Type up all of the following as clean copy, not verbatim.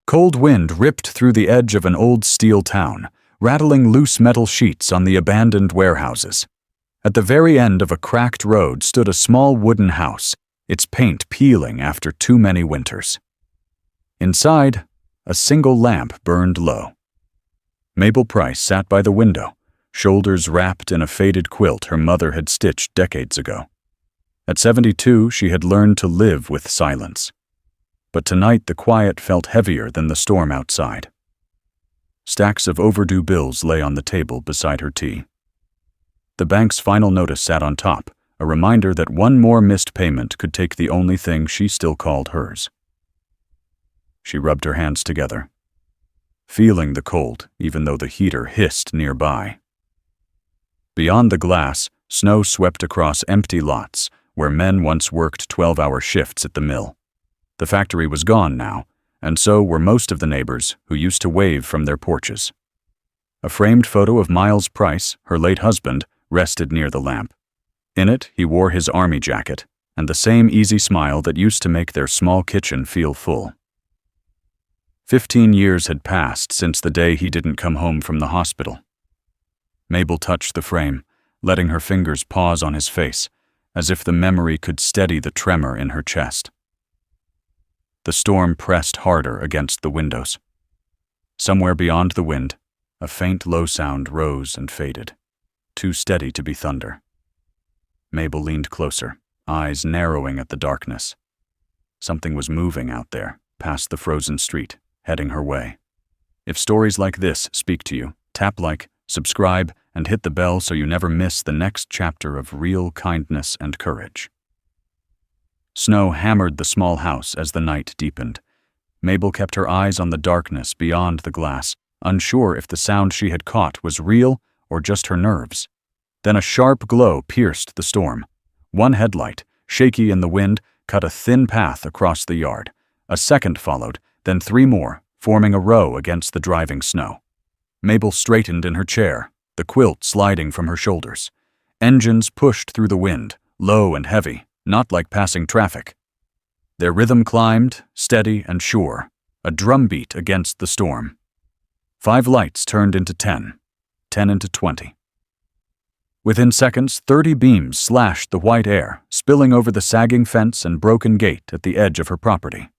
Cold wind ripped through the edge of an old steel town, rattling loose metal sheets on the abandoned warehouses. At the very end of a cracked road stood a small wooden house, its paint peeling after too many winters. Inside, a single lamp burned low. Mabel Price sat by the window, shoulders wrapped in a faded quilt her mother had stitched decades ago. At 72, she had learned to live with silence. But tonight the quiet felt heavier than the storm outside. Stacks of overdue bills lay on the table beside her tea. The bank's final notice sat on top, a reminder that one more missed payment could take the only thing she still called hers. She rubbed her hands together, feeling the cold even though the heater hissed nearby. Beyond the glass, snow swept across empty lots where men once worked 12-hour shifts at the mill. The factory was gone now, and so were most of the neighbors who used to wave from their porches. A framed photo of Miles Price, her late husband, rested near the lamp. In it, he wore his army jacket and the same easy smile that used to make their small kitchen feel full. 15 years had passed since the day he didn't come home from the hospital. Mabel touched the frame, letting her fingers pause on his face, as if the memory could steady the tremor in her chest. The storm pressed harder against the windows. Somewhere beyond the wind, a faint low sound rose and faded, too steady to be thunder. Mabel leaned closer, eyes narrowing at the darkness. Something was moving out there, past the frozen street, heading her way. If stories like this speak to you, tap like, subscribe, and hit the bell so you never miss the next chapter of real kindness and courage. Snow hammered the small house as the night deepened. Mabel kept her eyes on the darkness beyond the glass, unsure if the sound she had caught was real or just her nerves. Then a sharp glow pierced the storm. One headlight, shaky in the wind, cut a thin path across the yard. A second followed, then 3 more, forming a row against the driving snow. Mabel straightened in her chair, the quilt sliding from her shoulders. Engines pushed through the wind, low and heavy, not like passing traffic. Their rhythm climbed, steady and sure, a drumbeat against the storm. 5 lights turned into 10, 10 into 20. Within seconds, 30 beams slashed the white air, spilling over the sagging fence and broken gate at the edge of her property.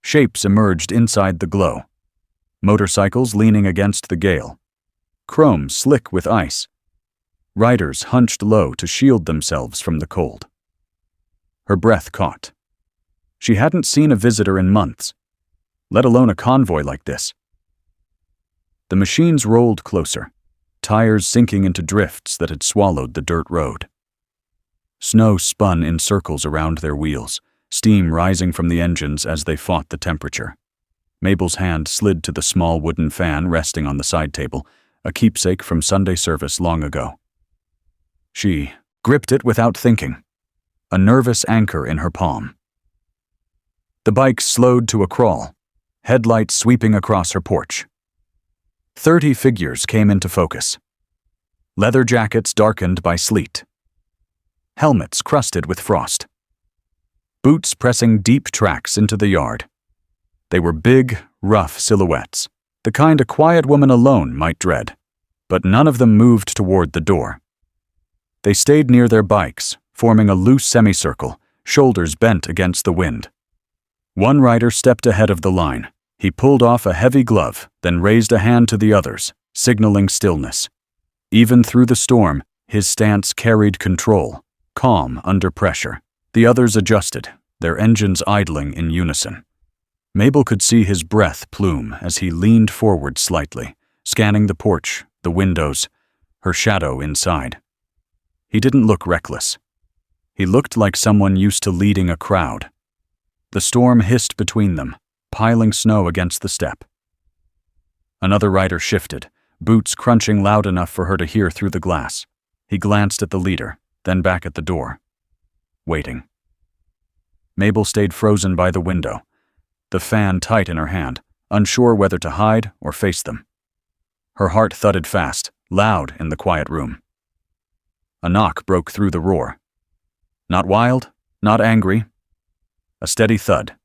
Shapes emerged inside the glow. Motorcycles leaning against the gale. Chrome slick with ice. Riders hunched low to shield themselves from the cold. Her breath caught. She hadn't seen a visitor in months, let alone a convoy like this. The machines rolled closer, tires sinking into drifts that had swallowed the dirt road. Snow spun in circles around their wheels, steam rising from the engines as they fought the temperature. Mabel's hand slid to the small wooden fan resting on the side table, a keepsake from Sunday service long ago. She gripped it without thinking, a nervous anchor in her palm. The bike slowed to a crawl, headlights sweeping across her porch. 30 figures came into focus. Leather jackets darkened by sleet. Helmets crusted with frost. Boots pressing deep tracks into the yard. They were big, rough silhouettes, the kind a quiet woman alone might dread. But none of them moved toward the door. They stayed near their bikes, forming a loose semicircle, shoulders bent against the wind. One rider stepped ahead of the line. He pulled off a heavy glove, then raised a hand to the others, signaling stillness. Even through the storm, his stance carried control, calm under pressure. The others adjusted, their engines idling in unison. Mabel could see his breath plume as he leaned forward slightly, scanning the porch, the windows, her shadow inside. He didn't look reckless. He looked like someone used to leading a crowd. The storm hissed between them, piling snow against the step. Another rider shifted, boots crunching loud enough for her to hear through the glass. He glanced at the leader, then back at the door. Waiting. Mabel stayed frozen by the window, the fan tight in her hand, unsure whether to hide or face them. Her heart thudded fast, loud in the quiet room. A knock broke through the roar. Not wild, not angry. A steady thud.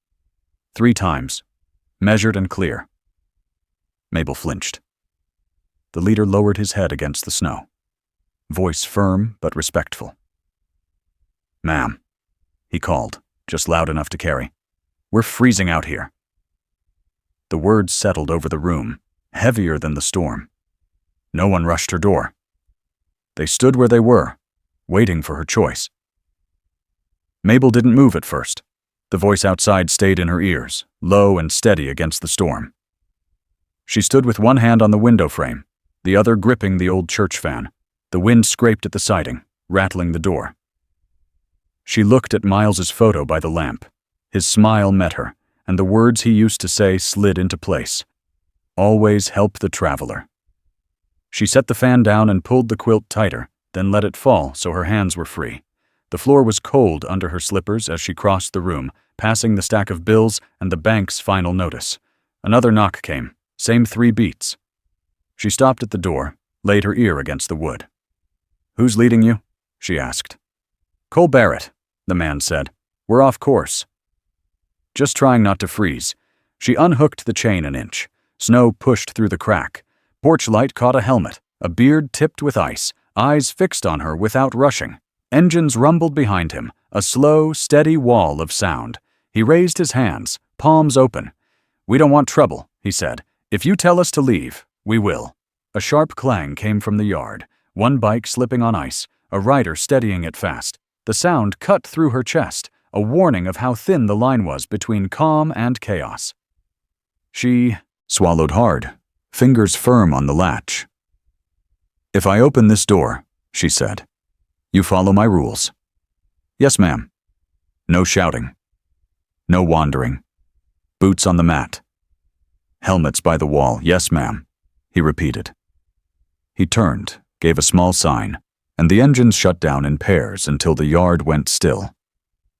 3 times. measured and clear. Mabel flinched. The leader lowered his head against the snow, voice firm but respectful. "Ma'am," he called, just loud enough to carry. "We're freezing out here." The words settled over the room, heavier than the storm. No one rushed her door. They stood where they were, waiting for her choice. Mabel didn't move at first. The voice outside stayed in her ears, low and steady against the storm. She stood with one hand on the window frame, the other gripping the old church fan. The wind scraped at the siding, rattling the door. She looked at Miles's photo by the lamp. His smile met her, and the words he used to say slid into place. "Always help the traveler." She set the fan down and pulled the quilt tighter, then let it fall so her hands were free. The floor was cold under her slippers as she crossed the room, passing the stack of bills and the bank's final notice. Another knock came, same 3 beats. She stopped at the door, laid her ear against the wood. "Who's leading you?" she asked. "Cole Barrett," the man said. "We're off course." Just trying not to freeze, she unhooked the chain an inch. Snow pushed through the crack. Porch light caught a helmet, a beard tipped with ice, eyes fixed on her without rushing. Engines rumbled behind him, a slow, steady wall of sound. He raised his hands, palms open. "We don't want trouble," he said. "If you tell us to leave, we will." A sharp clang came from the yard, one bike slipping on ice, a rider steadying it fast. The sound cut through her chest, a warning of how thin the line was between calm and chaos. She swallowed hard, fingers firm on the latch. "If I open this door," she said, "you follow my rules." "Yes, ma'am." No shouting. No wandering. Boots on the mat. Helmets by the wall. "Yes, ma'am," he repeated. He turned, gave a small sign, and the engines shut down in pairs until the yard went still.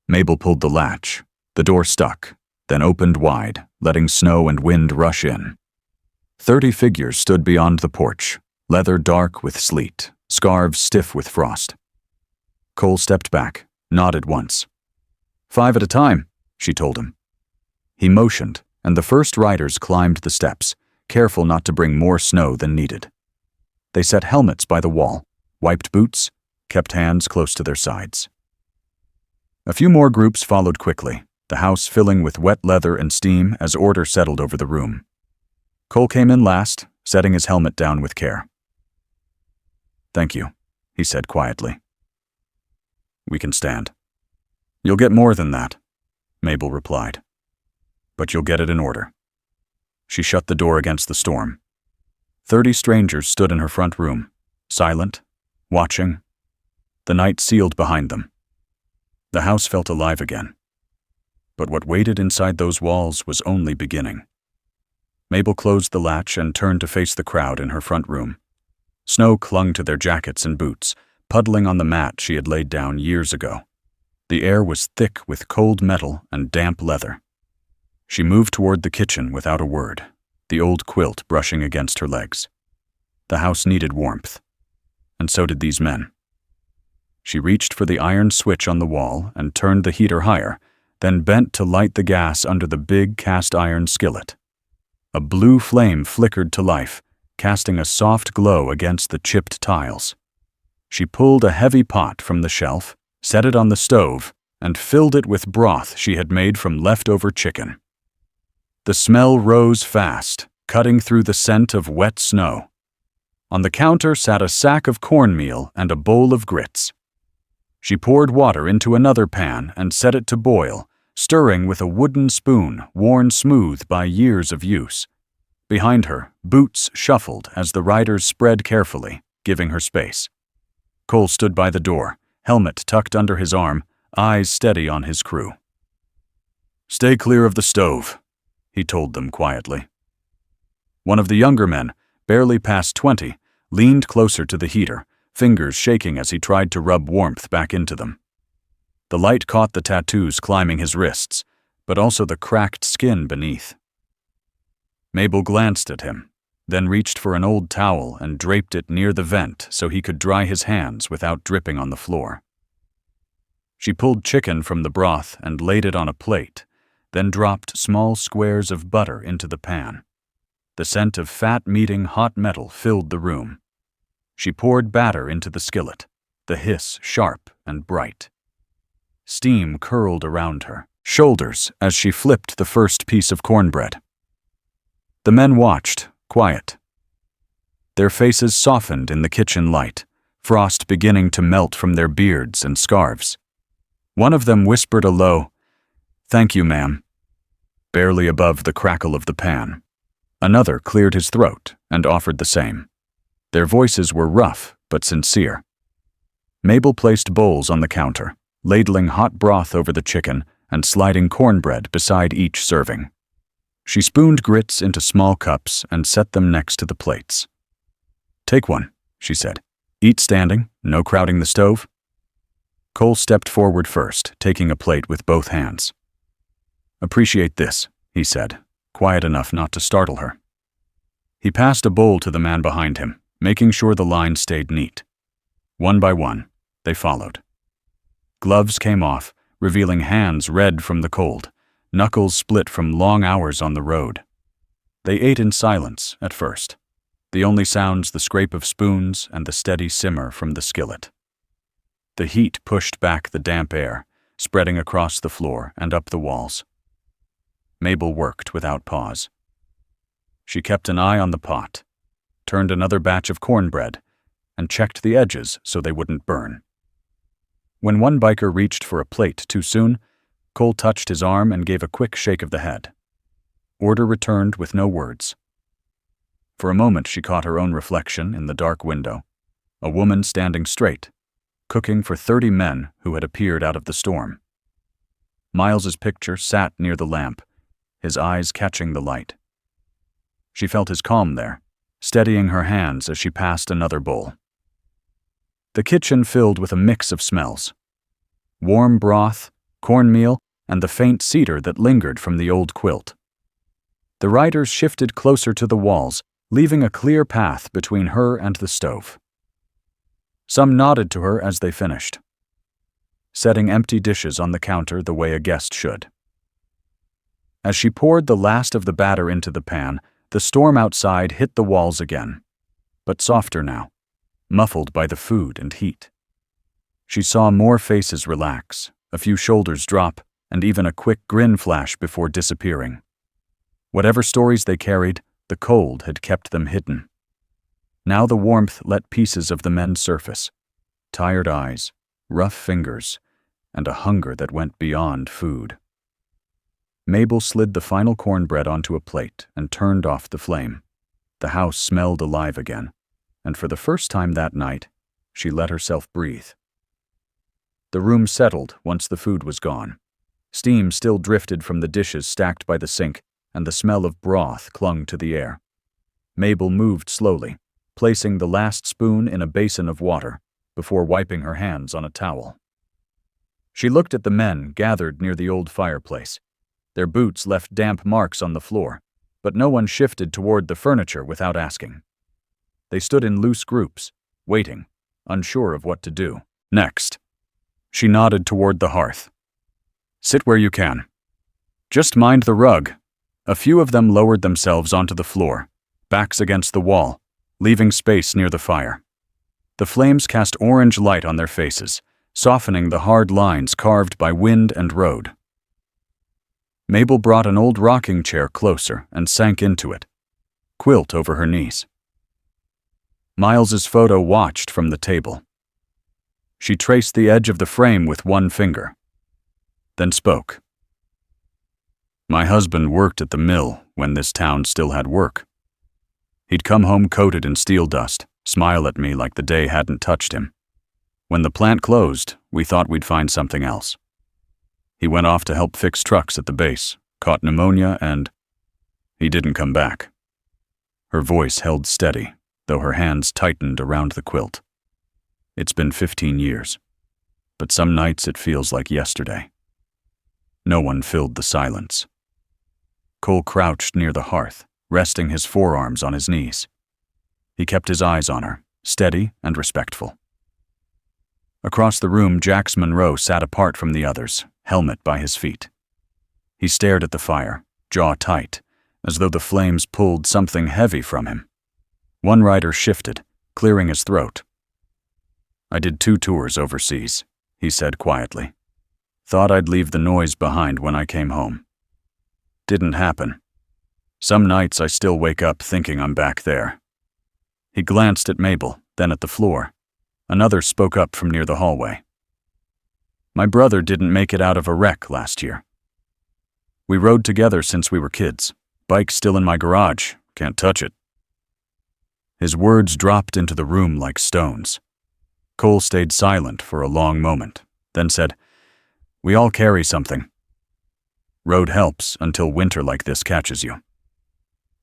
Mabel pulled the latch. The door stuck, then opened wide, letting snow and wind rush in. 30 figures stood beyond the porch, leather dark with sleet, scarves stiff with frost. Cole stepped back, nodded once. 5 at a time, she told him. He motioned, and the first riders climbed the steps, careful not to bring more snow than needed. They set helmets by the wall, wiped boots, kept hands close to their sides. A few more groups followed quickly, the house filling with wet leather and steam as order settled over the room. Cole came in last, setting his helmet down with care. "Thank you," he said quietly. "We can stand." "You'll get more than that," Mabel replied. "But you'll get it in order." She shut the door against the storm. 30 strangers stood in her front room, silent, watching. The night sealed behind them. The house felt alive again. But what waited inside those walls was only beginning. Mabel closed the latch and turned to face the crowd in her front room. Snow clung to their jackets and boots, puddling on the mat she had laid down years ago. The air was thick with cold metal and damp leather. She moved toward the kitchen without a word, the old quilt brushing against her legs. The house needed warmth, and so did these men. She reached for the iron switch on the wall and turned the heater higher, then bent to light the gas under the big cast-iron skillet. A blue flame flickered to life, casting a soft glow against the chipped tiles. She pulled a heavy pot from the shelf, set it on the stove, and filled it with broth she had made from leftover chicken. The smell rose fast, cutting through the scent of wet snow. On the counter sat a sack of cornmeal and a bowl of grits. She poured water into another pan and set it to boil, stirring with a wooden spoon worn smooth by years of use. Behind her, boots shuffled as the riders spread carefully, giving her space. Cole stood by the door, helmet tucked under his arm, eyes steady on his crew. "Stay clear of the stove," he told them quietly. One of the younger men, barely past 20, leaned closer to the heater, fingers shaking as he tried to rub warmth back into them. The light caught the tattoos climbing his wrists, but also the cracked skin beneath. Mabel glanced at him, then reached for an old towel and draped it near the vent so he could dry his hands without dripping on the floor. She pulled chicken from the broth and laid it on a plate, then dropped small squares of butter into the pan. The scent of fat meeting hot metal filled the room. She poured batter into the skillet, the hiss sharp and bright. Steam curled around her shoulders as she flipped the first piece of cornbread. The men watched, quiet. Their faces softened in the kitchen light, frost beginning to melt from their beards and scarves. One of them whispered a low, "Thank you, ma'am," barely above the crackle of the pan. Another cleared his throat and offered the same. Their voices were rough but sincere. Mabel placed bowls on the counter, ladling hot broth over the chicken and sliding cornbread beside each serving. She spooned grits into small cups and set them next to the plates. "Take one," she said. "Eat standing, no crowding the stove." Cole stepped forward first, taking a plate with both hands. "Appreciate this," he said, quiet enough not to startle her. He passed a bowl to the man behind him, making sure the line stayed neat. One by one, they followed. Gloves came off, revealing hands red from the cold, knuckles split from long hours on the road. They ate in silence at first, the only sounds the scrape of spoons and the steady simmer from the skillet. The heat pushed back the damp air, spreading across the floor and up the walls. Mabel worked without pause. She kept an eye on the pot, turned another batch of cornbread, and checked the edges so they wouldn't burn. When one biker reached for a plate too soon, Cole touched his arm and gave a quick shake of the head. Order returned with no words. For a moment she caught her own reflection in the dark window, a woman standing straight, cooking for 30 men who had appeared out of the storm. Miles's picture sat near the lamp, his eyes catching the light. She felt his calm there, steadying her hands as she passed another bowl. The kitchen filled with a mix of smells. Warm broth, cornmeal, and the faint cedar that lingered from the old quilt. The riders shifted closer to the walls, leaving a clear path between her and the stove. Some nodded to her as they finished, setting empty dishes on the counter the way a guest should. As she poured the last of the batter into the pan, the storm outside hit the walls again, but softer now, muffled by the food and heat. She saw more faces relax, a few shoulders drop, and even a quick grin flash before disappearing. Whatever stories they carried, the cold had kept them hidden. Now the warmth let pieces of the men surface, tired eyes, rough fingers, and a hunger that went beyond food. Mabel slid the final cornbread onto a plate and turned off the flame. The house smelled alive again, and for the first time that night, she let herself breathe. The room settled once the food was gone. Steam still drifted from the dishes stacked by the sink, and the smell of broth clung to the air. Mabel moved slowly, placing the last spoon in a basin of water before wiping her hands on a towel. She looked at the men gathered near the old fireplace. Their boots left damp marks on the floor, but no one shifted toward the furniture without asking. They stood in loose groups, waiting, unsure of what to do next. She nodded toward the hearth. "Sit where you can. Just mind the rug." A few of them lowered themselves onto the floor, backs against the wall, leaving space near the fire. The flames cast orange light on their faces, softening the hard lines carved by wind and road. Mabel brought an old rocking chair closer and sank into it, quilt over her knees. Miles's photo watched from the table. She traced the edge of the frame with one finger, then spoke. "My husband worked at the mill when this town still had work. He'd come home coated in steel dust, smile at me like the day hadn't touched him. When the plant closed, we thought we'd find something else. He went off to help fix trucks at the base, caught pneumonia, and he didn't come back." Her voice held steady, though her hands tightened around the quilt. "It's been 15 years, but some nights it feels like yesterday." No one filled the silence. Cole crouched near the hearth, resting his forearms on his knees. He kept his eyes on her, steady and respectful. Across the room, Jax Monroe sat apart from the others, helmet by his feet. He stared at the fire, jaw tight, as though the flames pulled something heavy from him. One rider shifted, clearing his throat. "I did 2 tours overseas," he said quietly. "Thought I'd leave the noise behind when I came home. Didn't happen. Some nights I still wake up thinking I'm back there." He glanced at Mabel, then at the floor. Another spoke up from near the hallway. "My brother didn't make it out of a wreck last year. We rode together since we were kids. Bike's still in my garage. Can't touch it." His words dropped into the room like stones. Cole stayed silent for a long moment, then said, "We all carry something. Road helps until winter like this catches you."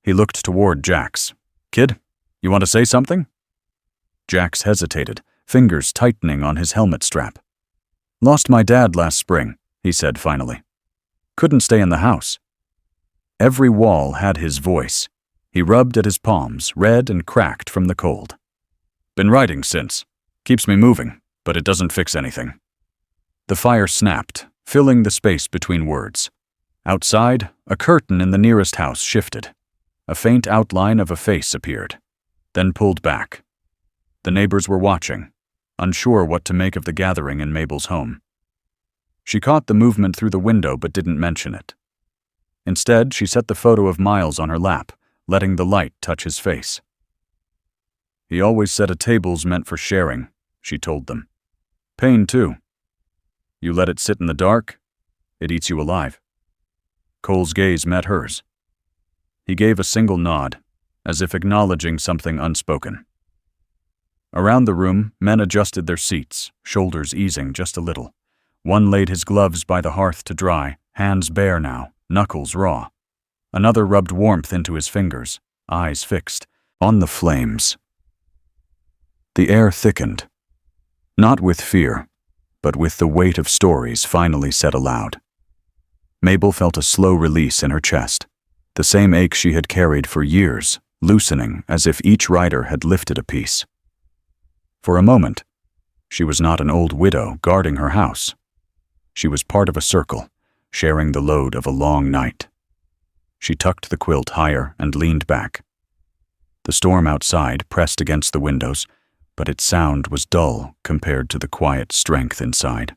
He looked toward Jax. "Kid, you want to say something?" Jax hesitated, fingers tightening on his helmet strap. "Lost my dad last spring," he said finally. "Couldn't stay in the house." Every wall had his voice. He rubbed at his palms, red and cracked from the cold. "Been writing since. Keeps me moving, but it doesn't fix anything." The fire snapped, filling the space between words. Outside, a curtain in the nearest house shifted. A faint outline of a face appeared, then pulled back. The neighbors were watching, unsure what to make of the gathering in Mabel's home. She caught the movement through the window but didn't mention it. Instead, she set the photo of Miles on her lap, letting the light touch his face. "He always said a table's meant for sharing," she told them. "Pain, too. You let it sit in the dark, it eats you alive." Cole's gaze met hers. He gave a single nod, as if acknowledging something unspoken. Around the room, men adjusted their seats, shoulders easing just a little. One laid his gloves by the hearth to dry, hands bare now, knuckles raw. Another rubbed warmth into his fingers, eyes fixed on the flames. The air thickened, not with fear, but with the weight of stories finally said aloud. Mabel felt a slow release in her chest, the same ache she had carried for years, loosening as if each rider had lifted a piece. For a moment, she was not an old widow guarding her house. She was part of a circle, sharing the load of a long night. She tucked the quilt higher and leaned back. The storm outside pressed against the windows, but its sound was dull compared to the quiet strength inside.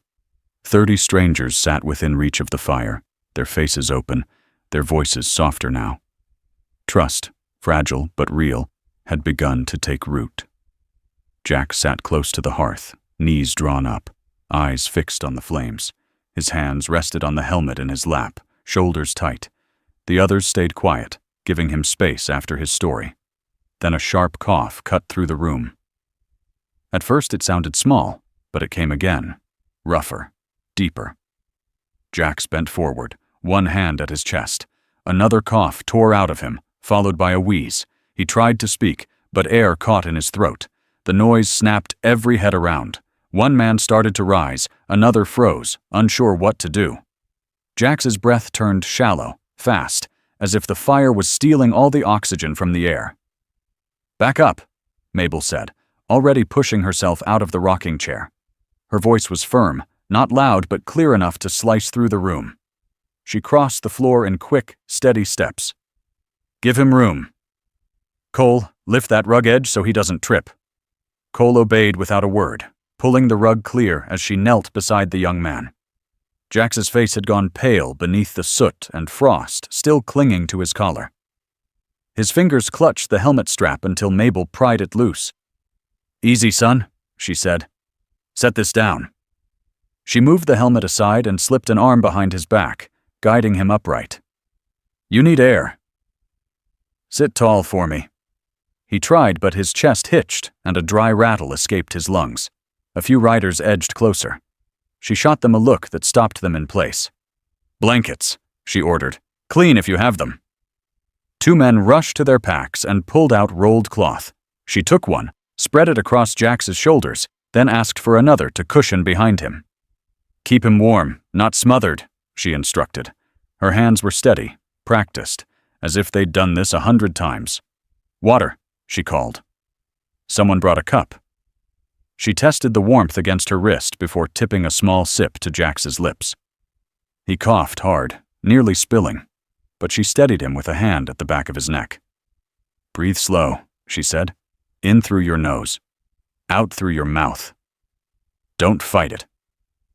30 strangers sat within reach of the fire, their faces open, their voices softer now. Trust, fragile but real, had begun to take root. Jack sat close to the hearth, knees drawn up, eyes fixed on the flames. His hands rested on the helmet in his lap, shoulders tight. The others stayed quiet, giving him space after his story. Then a sharp cough cut through the room. At first it sounded small, but it came again, rougher, deeper. Jax bent forward, one hand at his chest. Another cough tore out of him, followed by a wheeze. He tried to speak, but air caught in his throat. The noise snapped every head around. One man started to rise, another froze, unsure what to do. Jax's breath turned shallow, fast, as if the fire was stealing all the oxygen from the air. "Back up," Mabel said, already pushing herself out of the rocking chair. Her voice was firm, not loud but clear enough to slice through the room. She crossed the floor in quick, steady steps. "Give him room. Cole, lift that rug edge so he doesn't trip." Cole obeyed without a word, pulling the rug clear as she knelt beside the young man. Jax's face had gone pale beneath the soot and frost still clinging to his collar. His fingers clutched the helmet strap until Mabel pried it loose. "Easy, son," she said. "Set this down." She moved the helmet aside and slipped an arm behind his back, guiding him upright. "You need air. Sit tall for me." He tried, but his chest hitched and a dry rattle escaped his lungs. A few riders edged closer. She shot them a look that stopped them in place. "Blankets," she ordered. "Clean if you have them." 2 men rushed to their packs and pulled out rolled cloth. She took one, spread it across Jax's shoulders, then asked for another to cushion behind him. "Keep him warm, not smothered," she instructed. Her hands were steady, practiced, as if they'd done this 100 times. "Water," she called. Someone brought a cup. She tested the warmth against her wrist before tipping a small sip to Jax's lips. He coughed hard, nearly spilling, but she steadied him with a hand at the back of his neck. "Breathe slow," she said. "In through your nose. Out through your mouth. Don't fight it."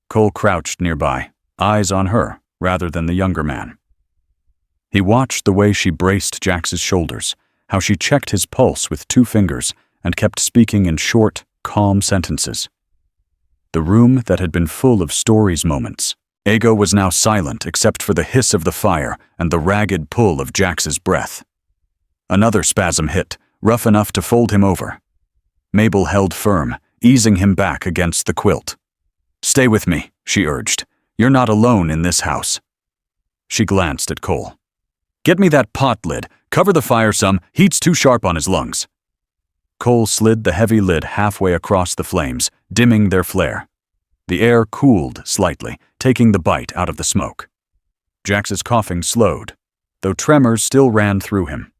Cole crouched nearby, eyes on her rather than the younger man. He watched the way she braced Jax's shoulders, how she checked his pulse with 2 fingers and kept speaking in short, calm sentences. The room that had been full of stories moments, Ego was now silent except for the hiss of the fire and the ragged pull of Jax's breath. Another spasm hit, rough enough to fold him over. Mabel held firm, easing him back against the quilt. "Stay with me," she urged. "You're not alone in this house." She glanced at Cole. "Get me that pot lid. Cover the fire some. Heat's too sharp on his lungs." Cole slid the heavy lid halfway across the flames, dimming their flare. The air cooled slightly, taking the bite out of the smoke. Jax's coughing slowed, though tremors still ran through him.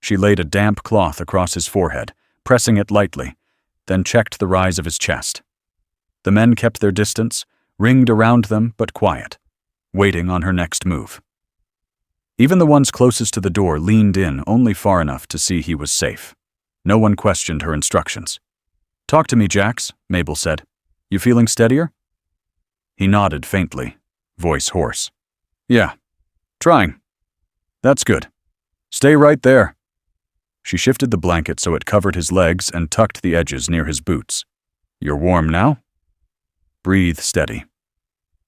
She laid a damp cloth across his forehead, pressing it lightly, then checked the rise of his chest. The men kept their distance, ringed around them but quiet, waiting on her next move. Even the ones closest to the door leaned in only far enough to see he was safe. No one questioned her instructions. "Talk to me, Jax," Mabel said. "You feeling steadier?" He nodded faintly, voice hoarse. "Yeah, trying. That's good. Stay right there." She shifted the blanket so it covered his legs and tucked the edges near his boots. "You're warm now? Breathe steady."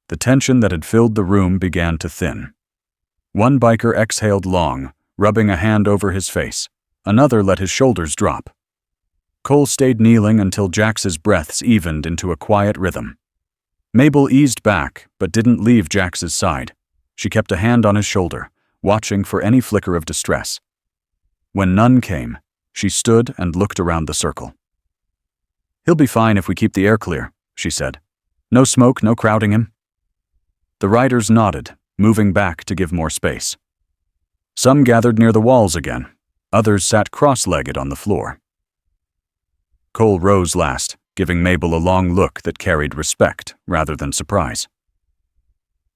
The tension that had filled the room began to thin. One biker exhaled long, rubbing a hand over his face. Another let his shoulders drop. Cole stayed kneeling until Jax's breaths evened into a quiet rhythm. Mabel eased back, but didn't leave Jax's side. She kept a hand on his shoulder, watching for any flicker of distress. When none came, she stood and looked around the circle. "He'll be fine if we keep the air clear," she said. "No smoke, no crowding him." The riders nodded, moving back to give more space. Some gathered near the walls again. Others sat cross-legged on the floor. Cole rose last, giving Mabel a long look that carried respect rather than surprise.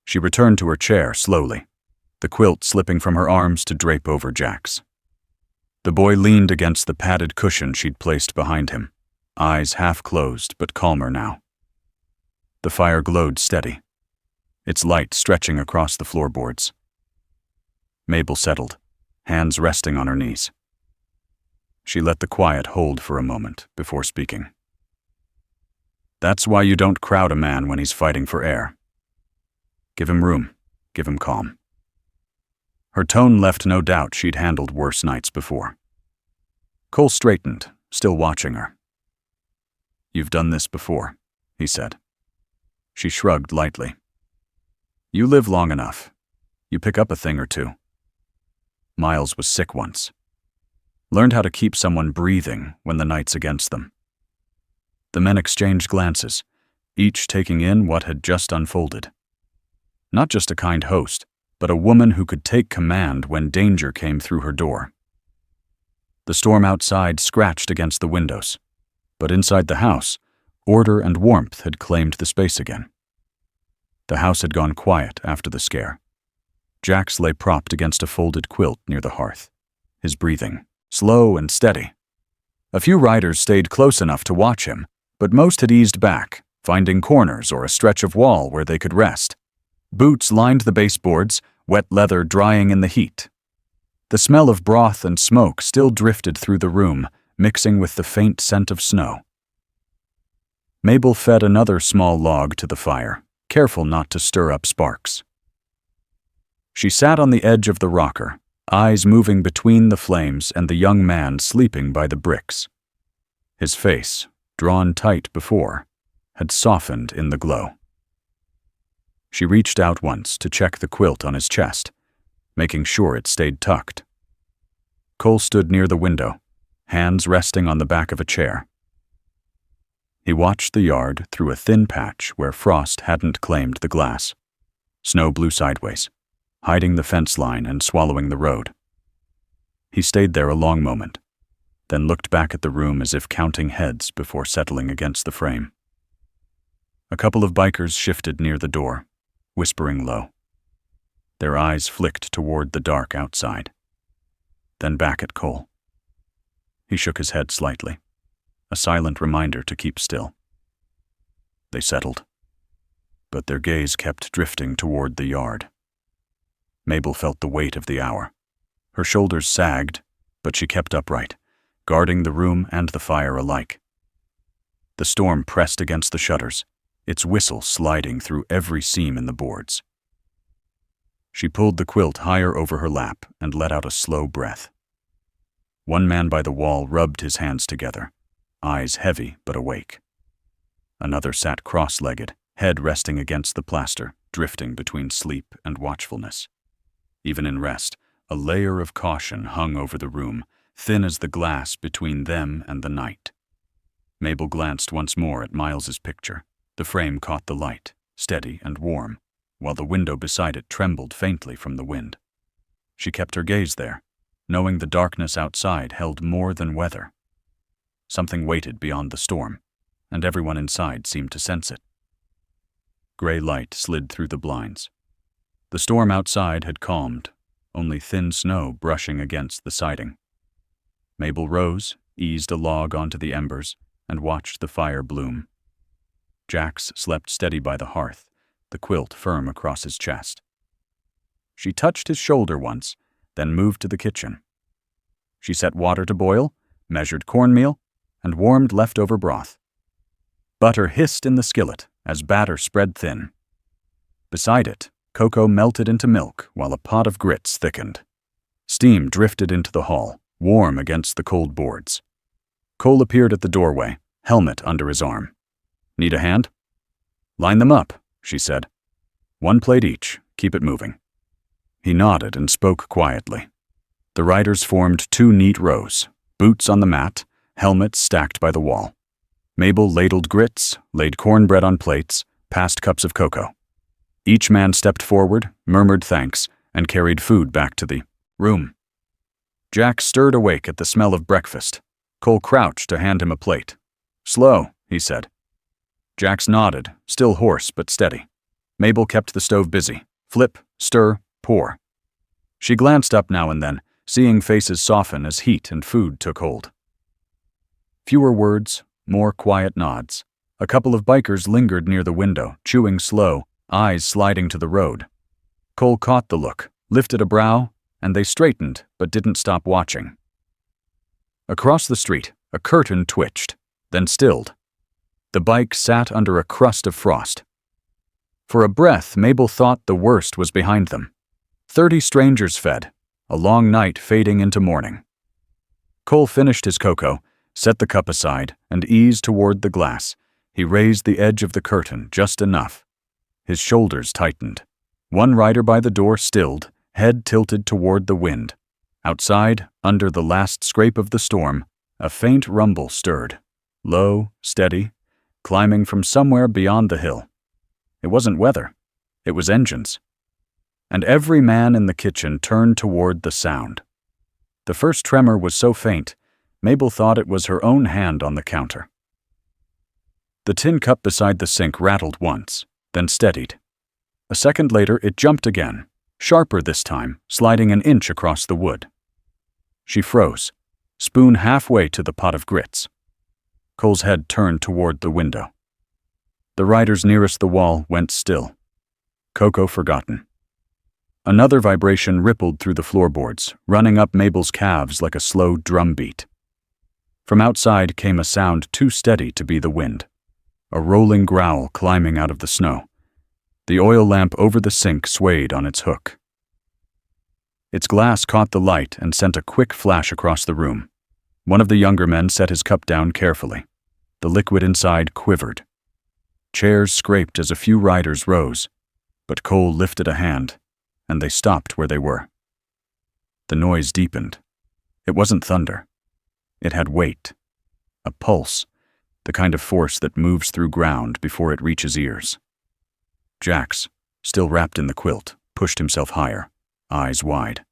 She returned to her chair slowly, the quilt slipping from her arms to drape over Jax. The boy leaned against the padded cushion she'd placed behind him, eyes half closed but calmer now. The fire glowed steady, its light stretching across the floorboards. Mabel settled, hands resting on her knees. She let the quiet hold for a moment before speaking. "That's why you don't crowd a man when he's fighting for air. Give him room, give him calm." Her tone left no doubt she'd handled worse nights before. Cole straightened, still watching her. "You've done this before," he said. She shrugged lightly. "You live long enough. You pick up a thing or two. Miles was sick once. Learned how to keep someone breathing when the night's against them." The men exchanged glances, each taking in what had just unfolded. Not just a kind host, but a woman who could take command when danger came through her door. The storm outside scratched against the windows, but inside the house, order and warmth had claimed the space again. The house had gone quiet after the scare. Jax lay propped against a folded quilt near the hearth, his breathing slow and steady. A few riders stayed close enough to watch him, but most had eased back, finding corners or a stretch of wall where they could rest. Boots lined the baseboards, wet leather drying in the heat. The smell of broth and smoke still drifted through the room, mixing with the faint scent of snow. Mabel fed another small log to the fire, careful not to stir up sparks. She sat on the edge of the rocker, eyes moving between the flames and the young man sleeping by the bricks. His face, drawn tight before, had softened in the glow. She reached out once to check the quilt on his chest, making sure it stayed tucked. Cole stood near the window, hands resting on the back of a chair. He watched the yard through a thin patch where frost hadn't claimed the glass. Snow blew sideways, hiding the fence line and swallowing the road. He stayed there a long moment, then looked back at the room as if counting heads before settling against the frame. A couple of bikers shifted near the door, whispering low. Their eyes flicked toward the dark outside, then back at Cole. He shook his head slightly, a silent reminder to keep still. They settled, but their gaze kept drifting toward the yard. Mabel felt the weight of the hour. Her shoulders sagged, but she kept upright, guarding the room and the fire alike. The storm pressed against the shutters, its whistle sliding through every seam in the boards. She pulled the quilt higher over her lap and let out a slow breath. One man by the wall rubbed his hands together, eyes heavy but awake. Another sat cross-legged, head resting against the plaster, drifting between sleep and watchfulness. Even in rest, a layer of caution hung over the room, thin as the glass between them and the night. Mabel glanced once more at Miles's picture. The frame caught the light, steady and warm, while the window beside it trembled faintly from the wind. She kept her gaze there, knowing the darkness outside held more than weather. Something waited beyond the storm, and everyone inside seemed to sense it. Gray light slid through the blinds. The storm outside had calmed, only thin snow brushing against the siding. Mabel rose, eased a log onto the embers, and watched the fire bloom. Jax slept steady by the hearth, the quilt firm across his chest. She touched his shoulder once, then moved to the kitchen. She set water to boil, measured cornmeal, and warmed leftover broth. Butter hissed in the skillet as batter spread thin. Beside it, cocoa melted into milk while a pot of grits thickened. Steam drifted into the hall, warm against the cold boards. Cole appeared at the doorway, helmet under his arm. "Need a hand?" "Line them up," she said. "One plate each, keep it moving." He nodded and spoke quietly. The riders formed two neat rows, boots on the mat, helmets stacked by the wall. Mabel ladled grits, laid cornbread on plates, passed cups of cocoa. Each man stepped forward, murmured thanks, and carried food back to the room. Jack stirred awake at the smell of breakfast. Cole crouched to hand him a plate. "Slow," he said. Jax nodded, still hoarse but steady. Mabel kept the stove busy. Flip, stir, pour. She glanced up now and then, seeing faces soften as heat and food took hold. Fewer words, more quiet nods. A couple of bikers lingered near the window, chewing slow, eyes sliding to the road. Cole caught the look, lifted a brow, and they straightened but didn't stop watching. Across the street, a curtain twitched, then stilled. The bike sat under a crust of frost. For a breath, Mabel thought the worst was behind them. 30 strangers fed, a long night fading into morning. Cole finished his cocoa, set the cup aside, and eased toward the glass. He raised the edge of the curtain just enough. His shoulders tightened. One rider by the door stilled, head tilted toward the wind. Outside, under the last scrape of the storm, a faint rumble stirred. Low, steady, climbing from somewhere beyond the hill. It wasn't weather. It was engines. And every man in the kitchen turned toward the sound. The first tremor was so faint, Mabel thought it was her own hand on the counter. The tin cup beside the sink rattled once, then steadied. A second later, it jumped again, sharper this time, sliding an inch across the wood. She froze, spoon halfway to the pot of grits. Cole's head turned toward the window. The riders nearest the wall went still. Cocoa forgotten. Another vibration rippled through the floorboards, running up Mabel's calves like a slow drum beat. From outside came a sound too steady to be the wind, a rolling growl climbing out of the snow. The oil lamp over the sink swayed on its hook. Its glass caught the light and sent a quick flash across the room. One of the younger men set his cup down carefully. The liquid inside quivered. Chairs scraped as a few riders rose, but Cole lifted a hand, and they stopped where they were. The noise deepened. It wasn't thunder. It had weight, a pulse, the kind of force that moves through ground before it reaches ears. Jax, still wrapped in the quilt, pushed himself higher, eyes wide.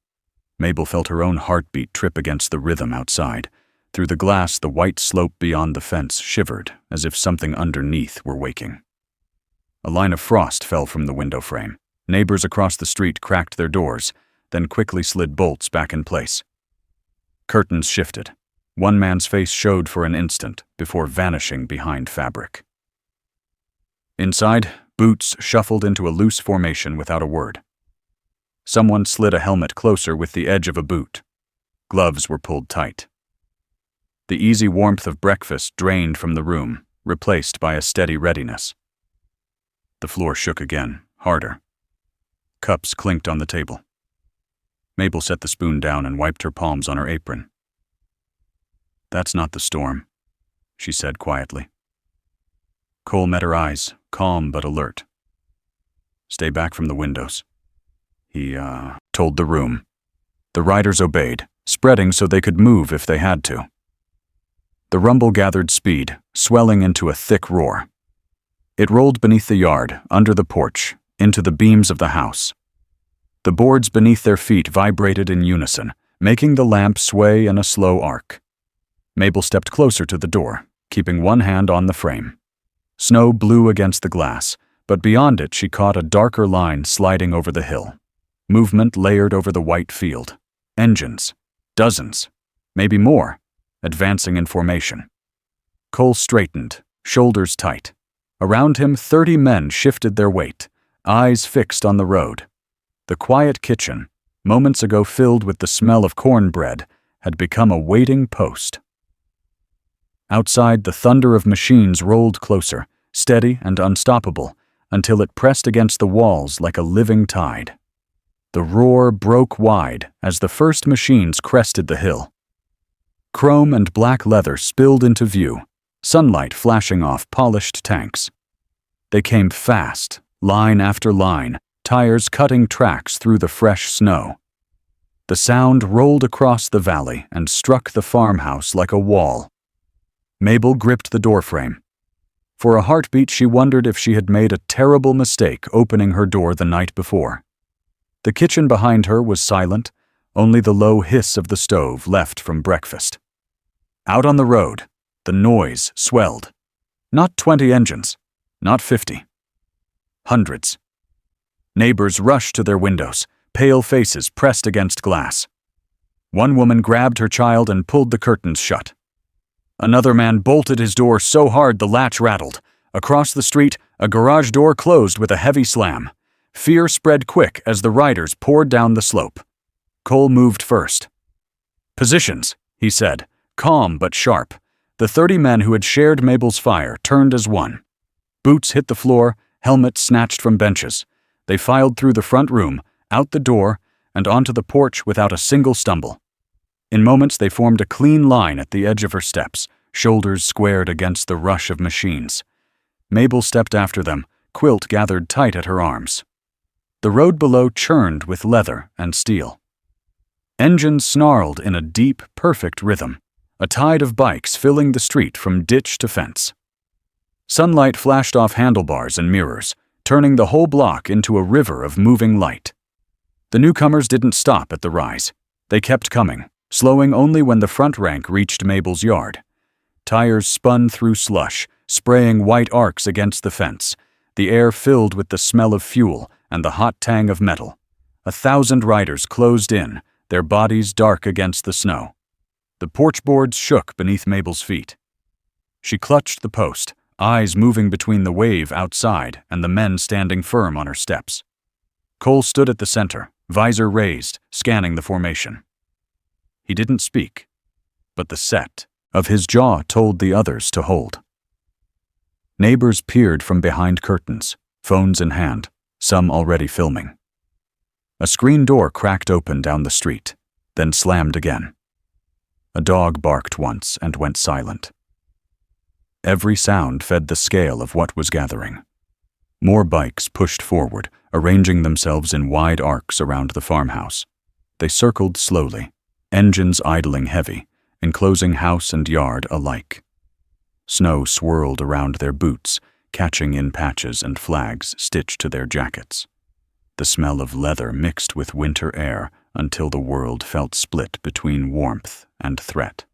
Mabel felt her own heartbeat trip against the rhythm outside. Through the glass, the white slope beyond the fence shivered, as if something underneath were waking. A line of frost fell from the window frame, Neighbors across the street cracked their doors, then quickly slid bolts back in place. Curtains shifted. One man's face showed for an instant before vanishing behind fabric. Inside, boots shuffled into a loose formation without a word. Someone slid a helmet closer with the edge of a boot. Gloves were pulled tight. The easy warmth of breakfast drained from the room, replaced by a steady readiness. The floor shook again, harder. Cups clinked on the table. Mabel set the spoon down and wiped her palms on her apron. "That's not the storm," she said quietly. Cole met her eyes, calm but alert. "Stay back from the windows," he told the room. The riders obeyed, spreading so they could move if they had to. The rumble gathered speed, swelling into a thick roar. It rolled beneath the yard, under the porch, into the beams of the house. The boards beneath their feet vibrated in unison, making the lamp sway in a slow arc. Mabel stepped closer to the door, keeping one hand on the frame. Snow blew against the glass, but beyond it she caught a darker line sliding over the hill. Movement layered over the white field. Engines. Dozens. Maybe more. Advancing in formation. Cole straightened, shoulders tight. Around him, 30 men shifted their weight, eyes fixed on the road. The quiet kitchen, moments ago filled with the smell of cornbread, had become a waiting post. Outside, the thunder of machines rolled closer, steady and unstoppable, until it pressed against the walls like a living tide. The roar broke wide as the first machines crested the hill. Chrome and black leather spilled into view, sunlight flashing off polished tanks. They came fast, line after line, tires cutting tracks through the fresh snow. The sound rolled across the valley and struck the farmhouse like a wall. Mabel gripped the doorframe. For a heartbeat, she wondered if she had made a terrible mistake opening her door the night before. The kitchen behind her was silent, only the low hiss of the stove left from breakfast. Out on the road, the noise swelled. Not 20 engines, not 50. Hundreds. Neighbors rushed to their windows, pale faces pressed against glass. One woman grabbed her child and pulled the curtains shut. Another man bolted his door so hard the latch rattled. Across the street, a garage door closed with a heavy slam. Fear spread quick as the riders poured down the slope. Cole moved first. "Positions," he said, calm but sharp. The 30 men who had shared Mabel's fire turned as one. Boots hit the floor, helmets snatched from benches. They filed through the front room, out the door, and onto the porch without a single stumble. In moments they formed a clean line at the edge of her steps, shoulders squared against the rush of machines. Mabel stepped after them, quilt gathered tight at her arms. The road below churned with leather and steel. Engines snarled in a deep, perfect rhythm, a tide of bikes filling the street from ditch to fence. Sunlight flashed off handlebars and mirrors, turning the whole block into a river of moving light. The newcomers didn't stop at the rise. They kept coming, slowing only when the front rank reached Mabel's yard. Tires spun through slush, spraying white arcs against the fence, the air filled with the smell of fuel and the hot tang of metal. 1,000 riders closed in, their bodies dark against the snow. The porch boards shook beneath Mabel's feet. She clutched the post, eyes moving between the wave outside and the men standing firm on her steps. Cole stood at the center, visor raised, scanning the formation. He didn't speak, but the set of his jaw told the others to hold. Neighbors peered from behind curtains, phones in hand, some already filming. A screen door cracked open down the street, then slammed again. A dog barked once and went silent. Every sound fed the scale of what was gathering. More bikes pushed forward, arranging themselves in wide arcs around the farmhouse. They circled slowly, engines idling heavy, enclosing house and yard alike. Snow swirled around their boots, catching in patches and flags stitched to their jackets. The smell of leather mixed with winter air until the world felt split between warmth and threat.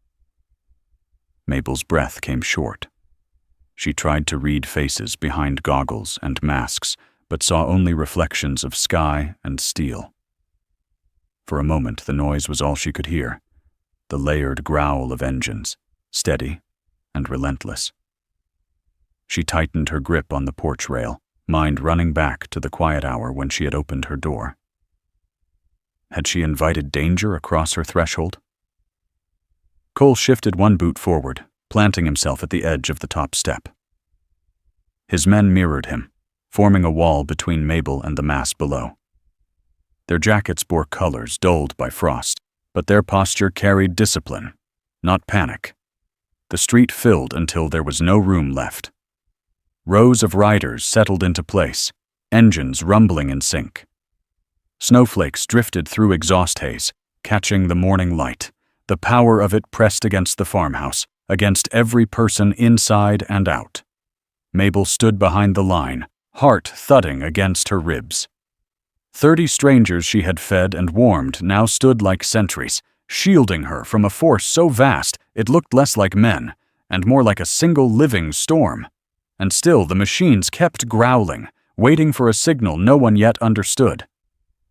Mabel's breath came short. She tried to read faces behind goggles and masks, but saw only reflections of sky and steel. For a moment, the noise was all she could hear, the layered growl of engines, steady and relentless. She tightened her grip on the porch rail, mind running back to the quiet hour when she had opened her door. Had she invited danger across her threshold? Cole shifted one boot forward, planting himself at the edge of the top step. His men mirrored him, forming a wall between Mabel and the mass below. Their jackets bore colors dulled by frost, but their posture carried discipline, not panic. The street filled until there was no room left. Rows of riders settled into place, engines rumbling in sync. Snowflakes drifted through exhaust haze, catching the morning light. The power of it pressed against the farmhouse, against every person inside and out. Mabel stood behind the line, heart thudding against her ribs. 30 strangers she had fed and warmed now stood like sentries, shielding her from a force so vast it looked less like men, and more like a single living storm. And still the machines kept growling, waiting for a signal no one yet understood.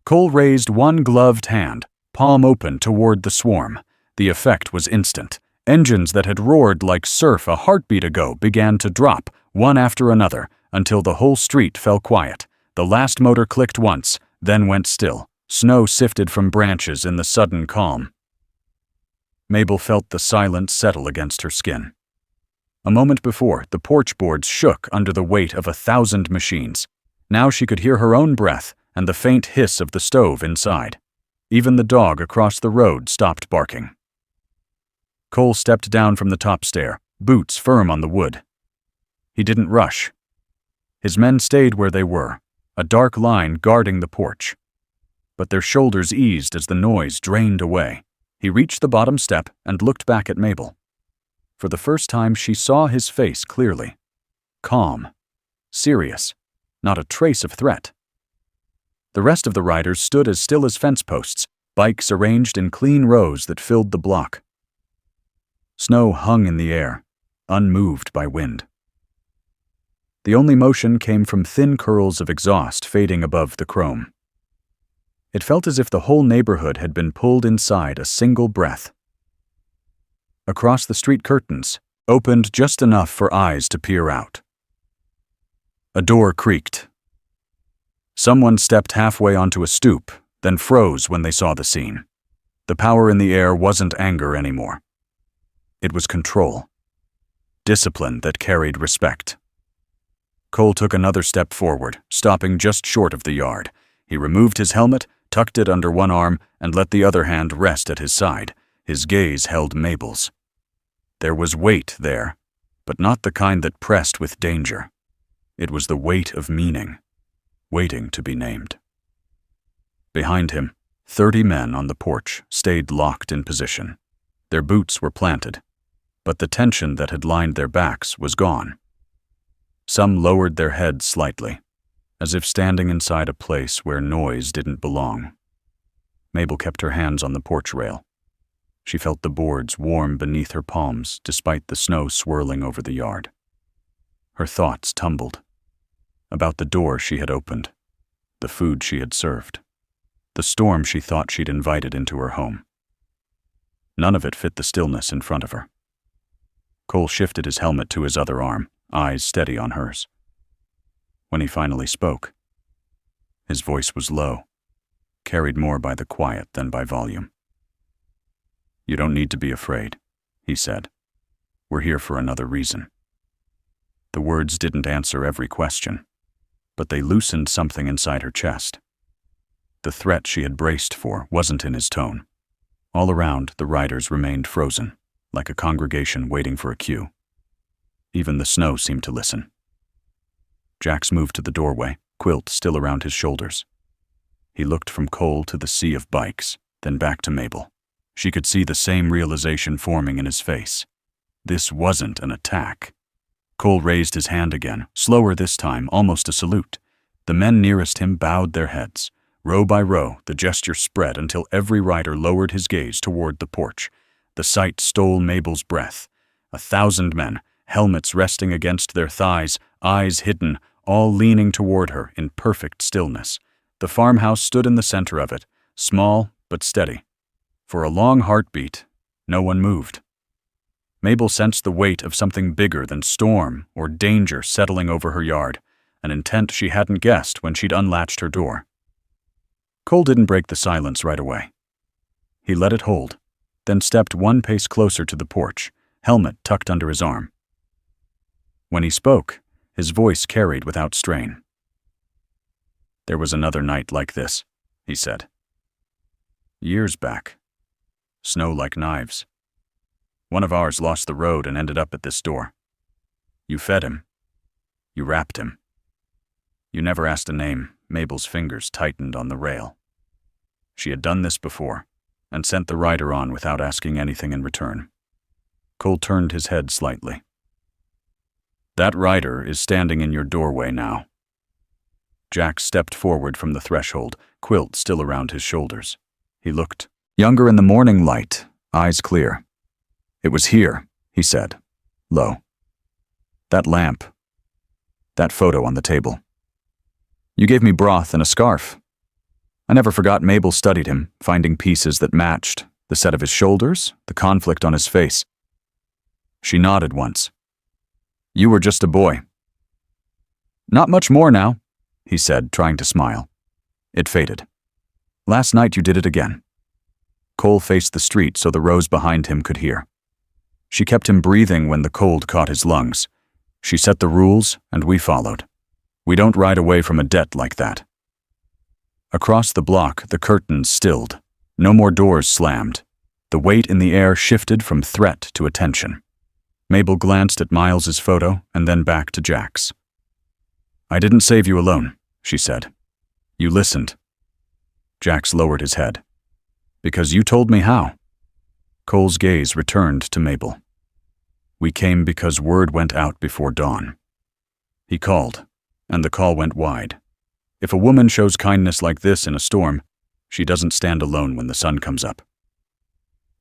Cole raised one gloved hand, palm open toward the swarm. The effect was instant. Engines that had roared like surf a heartbeat ago began to drop, one after another, until the whole street fell quiet. The last motor clicked once, then went still. Snow sifted from branches in the sudden calm. Mabel felt the silence settle against her skin. A moment before, the porch boards shook under the weight of 1,000 machines. Now she could hear her own breath and the faint hiss of the stove inside. Even the dog across the road stopped barking. Cole stepped down from the top stair, boots firm on the wood. He didn't rush. His men stayed where they were, a dark line guarding the porch. But their shoulders eased as the noise drained away. He reached the bottom step and looked back at Mabel. For the first time, she saw his face clearly. Calm. Serious. Not a trace of threat. The rest of the riders stood as still as fence posts, bikes arranged in clean rows that filled the block. Snow hung in the air, unmoved by wind. The only motion came from thin curls of exhaust fading above the chrome. It felt as if the whole neighborhood had been pulled inside a single breath. Across the street curtains, opened just enough for eyes to peer out. A door creaked. Someone stepped halfway onto a stoop, then froze when they saw the scene. The power in the air wasn't anger anymore. It was control. Discipline that carried respect. Cole took another step forward, stopping just short of the yard. He removed his helmet, tucked it under one arm, and let the other hand rest at his side. His gaze held Mabel's. There was weight there, but not the kind that pressed with danger. It was the weight of meaning, waiting to be named. Behind him, 30 men on the porch stayed locked in position. Their boots were planted, but the tension that had lined their backs was gone. Some lowered their heads slightly, as if standing inside a place where noise didn't belong. Mabel kept her hands on the porch rail. She felt the boards warm beneath her palms despite the snow swirling over the yard. Her thoughts tumbled. About the door she had opened, the food she had served, the storm she thought she'd invited into her home. None of it fit the stillness in front of her. Cole shifted his helmet to his other arm, eyes steady on hers. When he finally spoke, his voice was low, carried more by the quiet than by volume. "You don't need to be afraid," he said. "We're here for another reason." The words didn't answer every question, but they loosened something inside her chest. The threat she had braced for wasn't in his tone. All around, the riders remained frozen, like a congregation waiting for a cue. Even the snow seemed to listen. Jax moved to the doorway, quilt still around his shoulders. He looked from Cole to the sea of bikes, then back to Mabel. She could see the same realization forming in his face. This wasn't an attack. Cole raised his hand again, slower this time, almost a salute. The men nearest him bowed their heads. Row by row, the gesture spread until every rider lowered his gaze toward the porch. The sight stole Mabel's breath. 1,000 men, helmets resting against their thighs, eyes hidden, all leaning toward her in perfect stillness. The farmhouse stood in the center of it, small but steady. For a long heartbeat, no one moved. Mabel sensed the weight of something bigger than storm or danger settling over her yard, an intent she hadn't guessed when she'd unlatched her door. Cole didn't break the silence right away. He let it hold, then stepped one pace closer to the porch, helmet tucked under his arm. When he spoke, his voice carried without strain. "There was another night like this," he said. "Years back. Snow like knives. One of ours lost the road and ended up at this door. You fed him. You wrapped him. You never asked a name." Mabel's fingers tightened on the rail. She had done this before, and sent the rider on without asking anything in return. Cole turned his head slightly. "That rider is standing in your doorway now." Jack stepped forward from the threshold, quilt still around his shoulders. He looked younger in the morning light, eyes clear. "It was here," he said, low. "That lamp. That photo on the table. You gave me broth and a scarf." I never forgot Mabel studied him, finding pieces that matched, the set of his shoulders, the conflict on his face. She nodded once. "You were just a boy." "Not much more now," he said, trying to smile. It faded. "Last night you did it again." Cole faced the street so the rows behind him could hear. She kept him breathing when the cold caught his lungs. She set the rules, and we followed. We don't ride away from a debt like that. Across the block, the curtains stilled. No more doors slammed. The weight in the air shifted from threat to attention. Mabel glanced at Miles's photo and then back to Jack's. "I didn't save you alone," she said. "You listened." Jax lowered his head. "Because you told me how." Cole's gaze returned to Mabel. "We came because word went out before dawn." He called, and the call went wide. If a woman shows kindness like this in a storm, she doesn't stand alone when the sun comes up.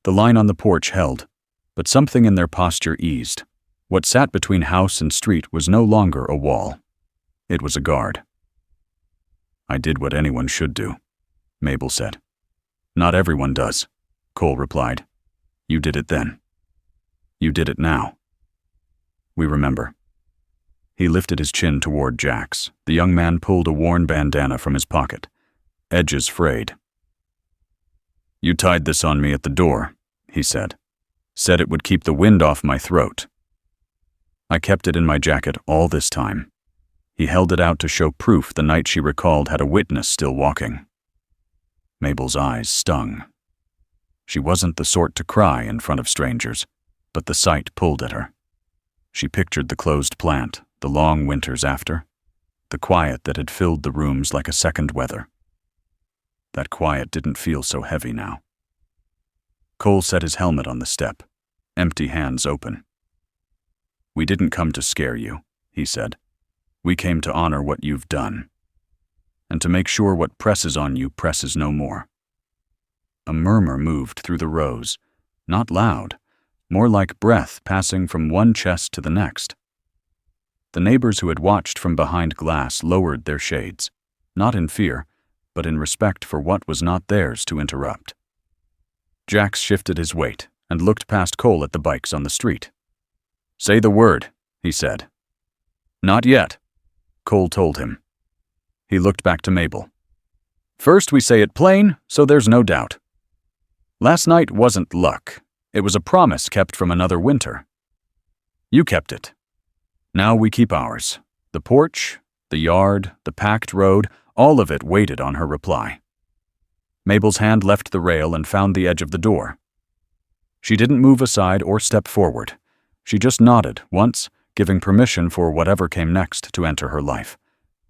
The line on the porch held, but something in their posture eased. What sat between house and street was no longer a wall. It was a guard. "I did what anyone should do," Mabel said. "Not everyone does," Cole replied. "You did it then. You did it now. We remember." He lifted his chin toward Jack's. The young man pulled a worn bandana from his pocket, edges frayed. "You tied this on me at the door," he said. "Said it would keep the wind off my throat. I kept it in my jacket all this time." He held it out to show proof the night she recalled had a witness still walking. Mabel's eyes stung. She wasn't the sort to cry in front of strangers, but the sight pulled at her. She pictured the closed plant, the long winters after, the quiet that had filled the rooms like a second weather. That quiet didn't feel so heavy now. Cole set his helmet on the step, empty hands open. "We didn't come to scare you," he said. "We came to honor what you've done, and to make sure what presses on you presses no more." A murmur moved through the rows, not loud, more like breath passing from one chest to the next. The neighbors who had watched from behind glass lowered their shades, not in fear, but in respect for what was not theirs to interrupt. Jax shifted his weight and looked past Cole at the bikes on the street. "Say the word," he said. "Not yet," Cole told him. He looked back to Mabel. "First we say it plain, so there's no doubt. Last night wasn't luck. It was a promise kept from another winter. You kept it. Now we keep ours. The porch, the yard, the packed road, all of it waited on her reply." Mabel's hand left the rail and found the edge of the door. She didn't move aside or step forward. She just nodded once, giving permission for whatever came next to enter her life.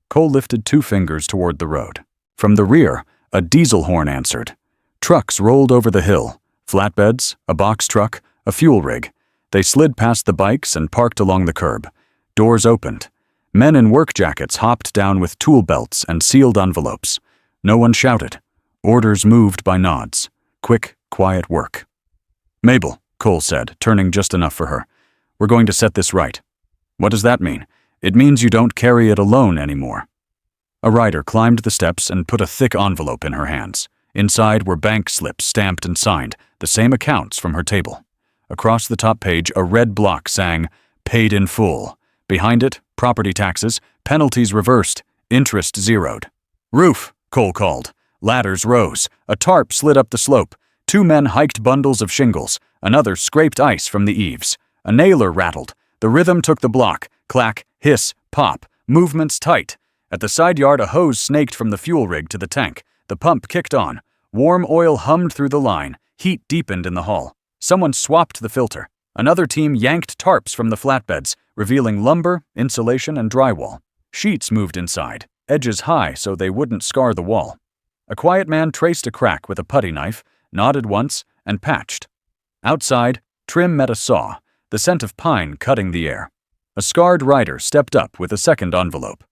Cole lifted 2 fingers toward the road. From the rear, a diesel horn answered. Trucks rolled over the hill, flatbeds, a box truck, a fuel rig. They slid past the bikes and parked along the curb. Doors opened. Men in work jackets hopped down with tool belts and sealed envelopes. No one shouted. Orders moved by nods. Quick, quiet work. "Mabel," Cole said, turning just enough for her. "We're going to set this right." "What does that mean?" It means you don't carry it alone anymore. A rider climbed the steps and put a thick envelope in her hands. Inside were bank slips stamped and signed, the same accounts from her table. Across the top page, a red block sang, "Paid in full." Behind it, property taxes, penalties reversed, interest zeroed. "Roof," Cole called. Ladders rose. A tarp slid up the slope. 2 men hiked bundles of shingles. Another scraped ice from the eaves. A nailer rattled. The rhythm took the block. Clack, hiss, pop, movements tight. At the side yard, a hose snaked from the fuel rig to the tank. The pump kicked on. Warm oil hummed through the line. Heat deepened in the hall. Someone swapped the filter. Another team yanked tarps from the flatbeds, revealing lumber, insulation, and drywall. Sheets moved inside, edges high so they wouldn't scar the wall. A quiet man traced a crack with a putty knife, nodded once, and patched. Outside, Trim met a saw, the scent of pine cutting the air. A scarred rider stepped up with a second envelope.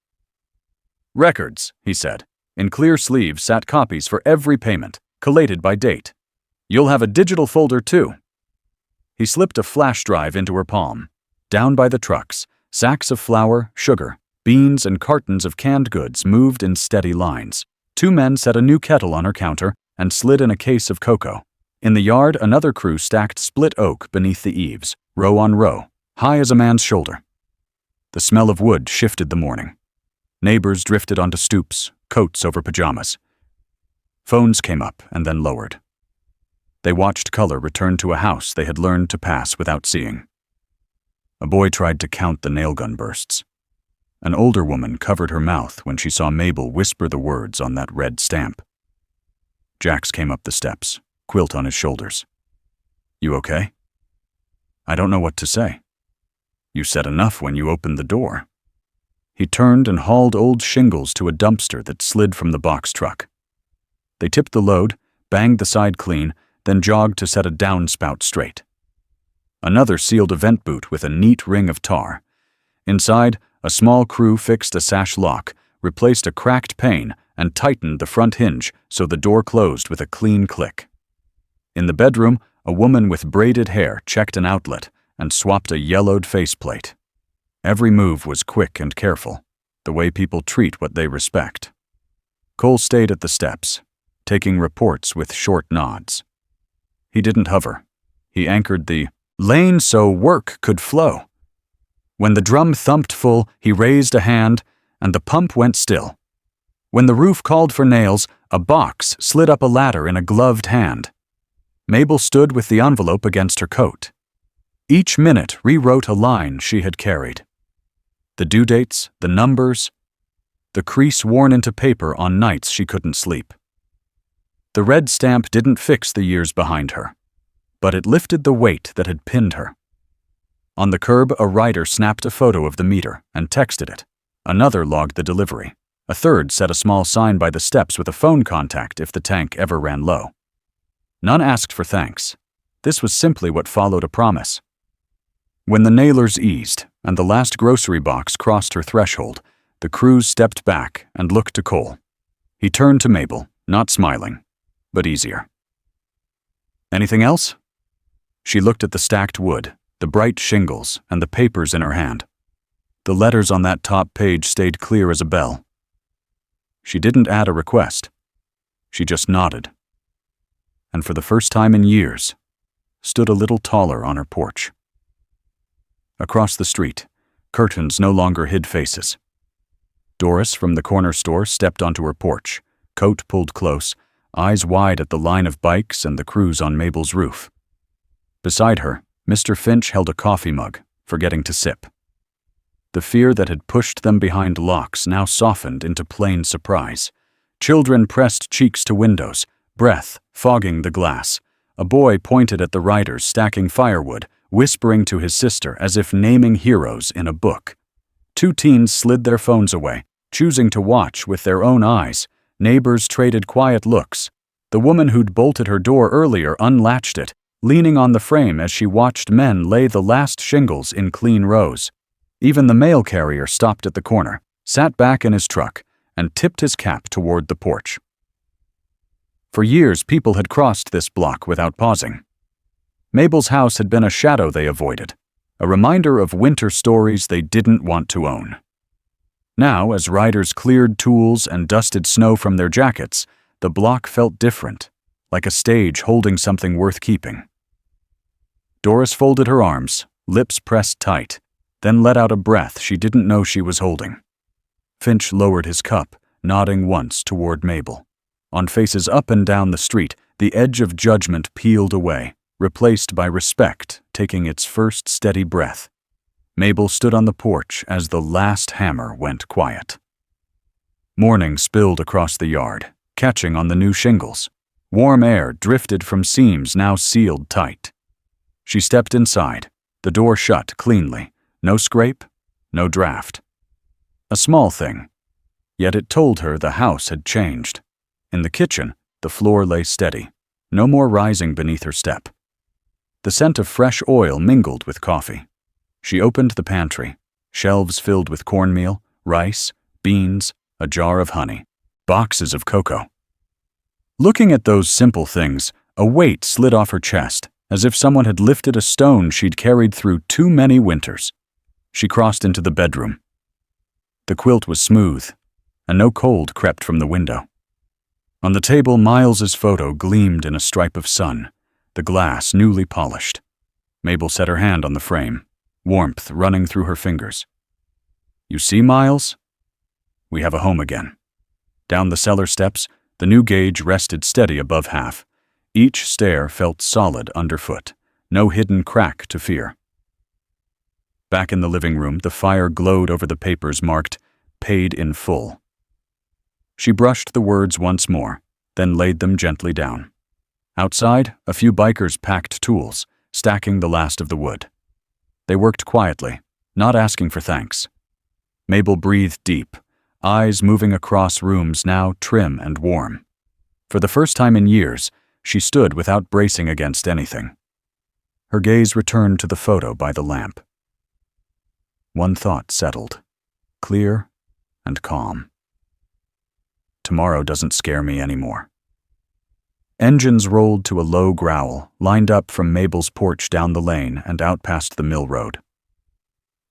"Records," he said. In clear sleeves sat copies for every payment, collated by date. "You'll have a digital folder, too." He slipped a flash drive into her palm. Down by the trucks, sacks of flour, sugar, beans, and cartons of canned goods moved in steady lines. 2 men set a new kettle on her counter and slid in a case of cocoa. In the yard, another crew stacked split oak beneath the eaves, row on row, high as a man's shoulder. The smell of wood shifted the morning. Neighbors drifted onto stoops, coats over pajamas. Phones came up and then lowered. They watched color return to a house they had learned to pass without seeing. A boy tried to count the nail gun bursts. An older woman covered her mouth when she saw Mabel whisper the words on that red stamp. Jax came up the steps, quilt on his shoulders. "You okay?" "I don't know what to say." "You said enough when you opened the door." He turned and hauled old shingles to a dumpster that slid from the box truck. They tipped the load, banged the side clean, then jogged to set a downspout straight. Another sealed a vent boot with a neat ring of tar. Inside, a small crew fixed a sash lock, replaced a cracked pane, and tightened the front hinge so the door closed with a clean click. In the bedroom, a woman with braided hair checked an outlet and swapped a yellowed faceplate. Every move was quick and careful, the way people treat what they respect. Cole stayed at the steps, taking reports with short nods. He didn't hover. He anchored the lane so work could flow. When the drum thumped full, he raised a hand, and the pump went still. When the roof called for nails, a box slid up a ladder in a gloved hand. Mabel stood with the envelope against her coat. Each minute rewrote a line she had carried. The due dates, the numbers, the crease worn into paper on nights she couldn't sleep. The red stamp didn't fix the years behind her, but it lifted the weight that had pinned her. On the curb, a rider snapped a photo of the meter and texted it. Another logged the delivery. A third set a small sign by the steps with a phone contact if the tank ever ran low. None asked for thanks. This was simply what followed a promise. When the nailers eased and the last grocery box crossed her threshold, the crews stepped back and looked to Cole. He turned to Mabel, not smiling, but easier. "Anything else?" She looked at the stacked wood, the bright shingles, and the papers in her hand. The letters on that top page stayed clear as a bell. She didn't add a request. She just nodded. And for the first time in years, stood a little taller on her porch. Across the street, curtains no longer hid faces. Doris from the corner store stepped onto her porch, coat pulled close, eyes wide at the line of bikes and the crews on Mabel's roof. Beside her, Mr. Finch held a coffee mug, forgetting to sip. The fear that had pushed them behind locks now softened into plain surprise. Children pressed cheeks to windows, breath fogging the glass. A boy pointed at the riders stacking firewood, whispering to his sister as if naming heroes in a book. 2 teens slid their phones away, choosing to watch with their own eyes. Neighbors traded quiet looks. The woman who'd bolted her door earlier unlatched it, leaning on the frame as she watched men lay the last shingles in clean rows. Even the mail carrier stopped at the corner, sat back in his truck, and tipped his cap toward the porch. For years, people had crossed this block without pausing. Mabel's house had been a shadow they avoided, a reminder of winter stories they didn't want to own. Now, as riders cleared tools and dusted snow from their jackets, the block felt different, like a stage holding something worth keeping. Doris folded her arms, lips pressed tight, then let out a breath she didn't know she was holding. Finch lowered his cup, nodding once toward Mabel. On faces up and down the street, the edge of judgment peeled away, replaced by respect, taking its first steady breath. Mabel stood on the porch as the last hammer went quiet. Morning spilled across the yard, catching on the new shingles. Warm air drifted from seams now sealed tight. She stepped inside, the door shut cleanly. No scrape, no draft. A small thing, yet it told her the house had changed. In the kitchen, the floor lay steady, no more rising beneath her step. The scent of fresh oil mingled with coffee. She opened the pantry, shelves filled with cornmeal, rice, beans, a jar of honey, boxes of cocoa. Looking at those simple things, a weight slid off her chest, as if someone had lifted a stone she'd carried through too many winters. She crossed into the bedroom. The quilt was smooth, and no cold crept from the window. On the table, Miles's photo gleamed in a stripe of sun, the glass newly polished. Mabel set her hand on the frame, warmth running through her fingers. "You see, Miles? We have a home again." Down the cellar steps, the new gauge rested steady above half. Each stair felt solid underfoot, no hidden crack to fear. Back in the living room, the fire glowed over the papers marked, "Paid in full." She brushed the words once more, then laid them gently down. Outside, a few bikers packed tools, stacking the last of the wood. They worked quietly, not asking for thanks. Mabel breathed deep, eyes moving across rooms now trim and warm. For the first time in years, she stood without bracing against anything. Her gaze returned to the photo by the lamp. One thought settled, clear and calm. Tomorrow doesn't scare me anymore. Engines rolled to a low growl, lined up from Mabel's porch down the lane and out past the mill road.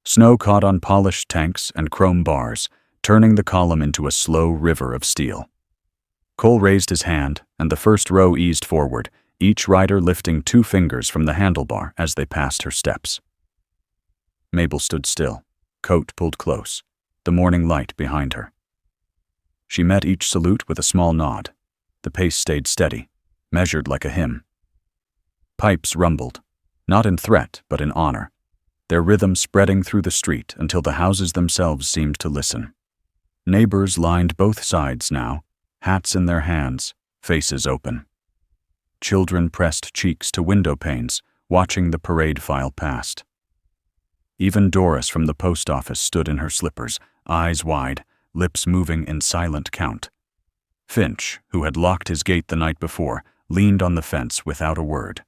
Snow caught on polished tanks and chrome bars, turning the column into a slow river of steel. Cole raised his hand, and the first row eased forward, each rider lifting 2 fingers from the handlebar as they passed her steps. Mabel stood still, coat pulled close, the morning light behind her. She met each salute with a small nod. The pace stayed steady, measured like a hymn. Pipes rumbled, not in threat but in honor, their rhythm spreading through the street until the houses themselves seemed to listen. Neighbors lined both sides now, hats in their hands, faces open. Children pressed cheeks to window panes, watching the parade file past. Even Doris from the post office stood in her slippers, eyes wide, lips moving in silent count. Finch, who had locked his gate the night before, leaned on the fence without a word.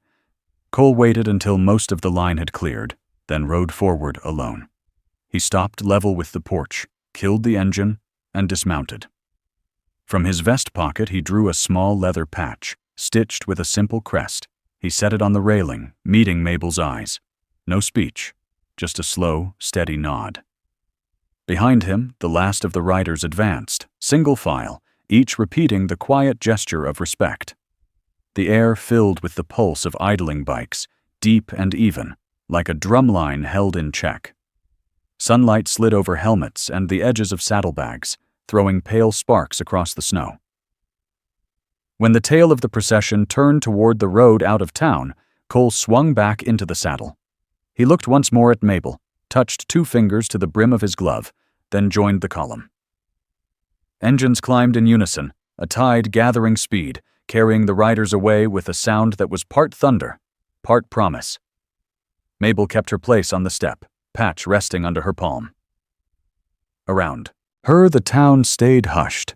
Cole waited until most of the line had cleared, then rode forward alone. He stopped level with the porch, killed the engine, and dismounted. From his vest pocket he drew a small leather patch, stitched with a simple crest. He set it on the railing, meeting Mabel's eyes. No speech, just a slow, steady nod. Behind him, the last of the riders advanced, single file, each repeating the quiet gesture of respect. The air filled with the pulse of idling bikes, deep and even, like a drumline held in check. Sunlight slid over helmets and the edges of saddlebags, throwing pale sparks across the snow. When the tail of the procession turned toward the road out of town, Cole swung back into the saddle. He looked once more at Mabel, touched 2 fingers to the brim of his glove, then joined the column. Engines climbed in unison, a tide gathering speed, carrying the riders away with a sound that was part thunder, part promise. Mabel kept her place on the step, patch resting under her palm. Around her, the town stayed hushed,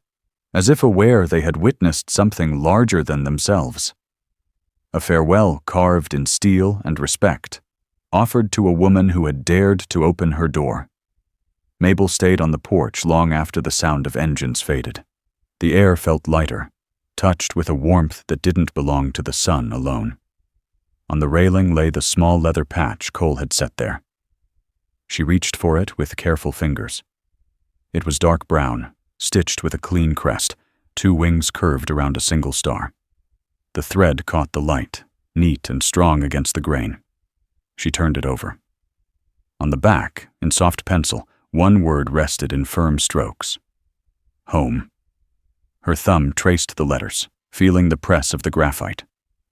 as if aware they had witnessed something larger than themselves. A farewell carved in steel and respect, offered to a woman who had dared to open her door. Mabel stayed on the porch long after the sound of engines faded. The air felt lighter, touched with a warmth that didn't belong to the sun alone. On the railing lay the small leather patch Cole had set there, She reached for it with careful fingers. It was dark brown, stitched with a clean crest, 2 wings curved around a single star. The thread caught the light, neat and strong against the grain. She turned it over. On the back, in soft pencil, 1 word rested in firm strokes. Home. Her thumb traced the letters, feeling the press of the graphite.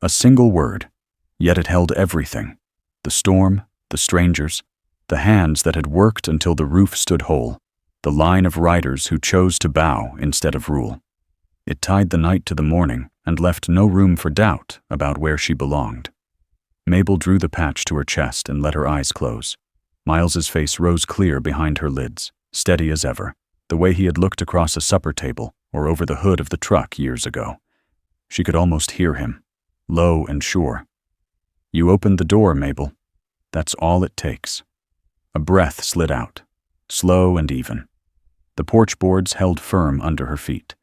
A single word, yet it held everything. The storm, the strangers, the hands that had worked until the roof stood whole, the line of riders who chose to bow instead of rule. It tied the night to the morning and left no room for doubt about where she belonged. Mabel drew the patch to her chest and let her eyes close. Miles's face rose clear behind her lids, steady as ever, the way he had looked across a supper table or over the hood of the truck years ago. She could almost hear him, low and sure. "You opened the door, Mabel. That's all it takes." A breath slid out, slow and even. The porch boards held firm under her feet.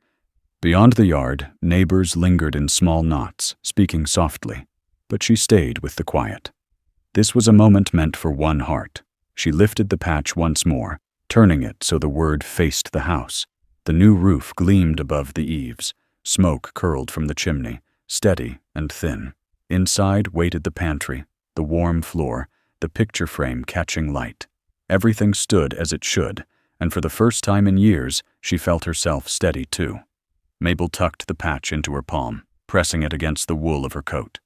Beyond the yard, neighbors lingered in small knots, speaking softly, but she stayed with the quiet. This was a moment meant for one heart. She lifted the patch once more, turning it so the word faced the house. The new roof gleamed above the eaves. Smoke curled from the chimney, steady and thin. Inside waited the pantry, the warm floor, the picture frame catching light. Everything stood as it should, and for the first time in years, she felt herself steady too. Mabel tucked the patch into her palm, pressing it against the wool of her coat.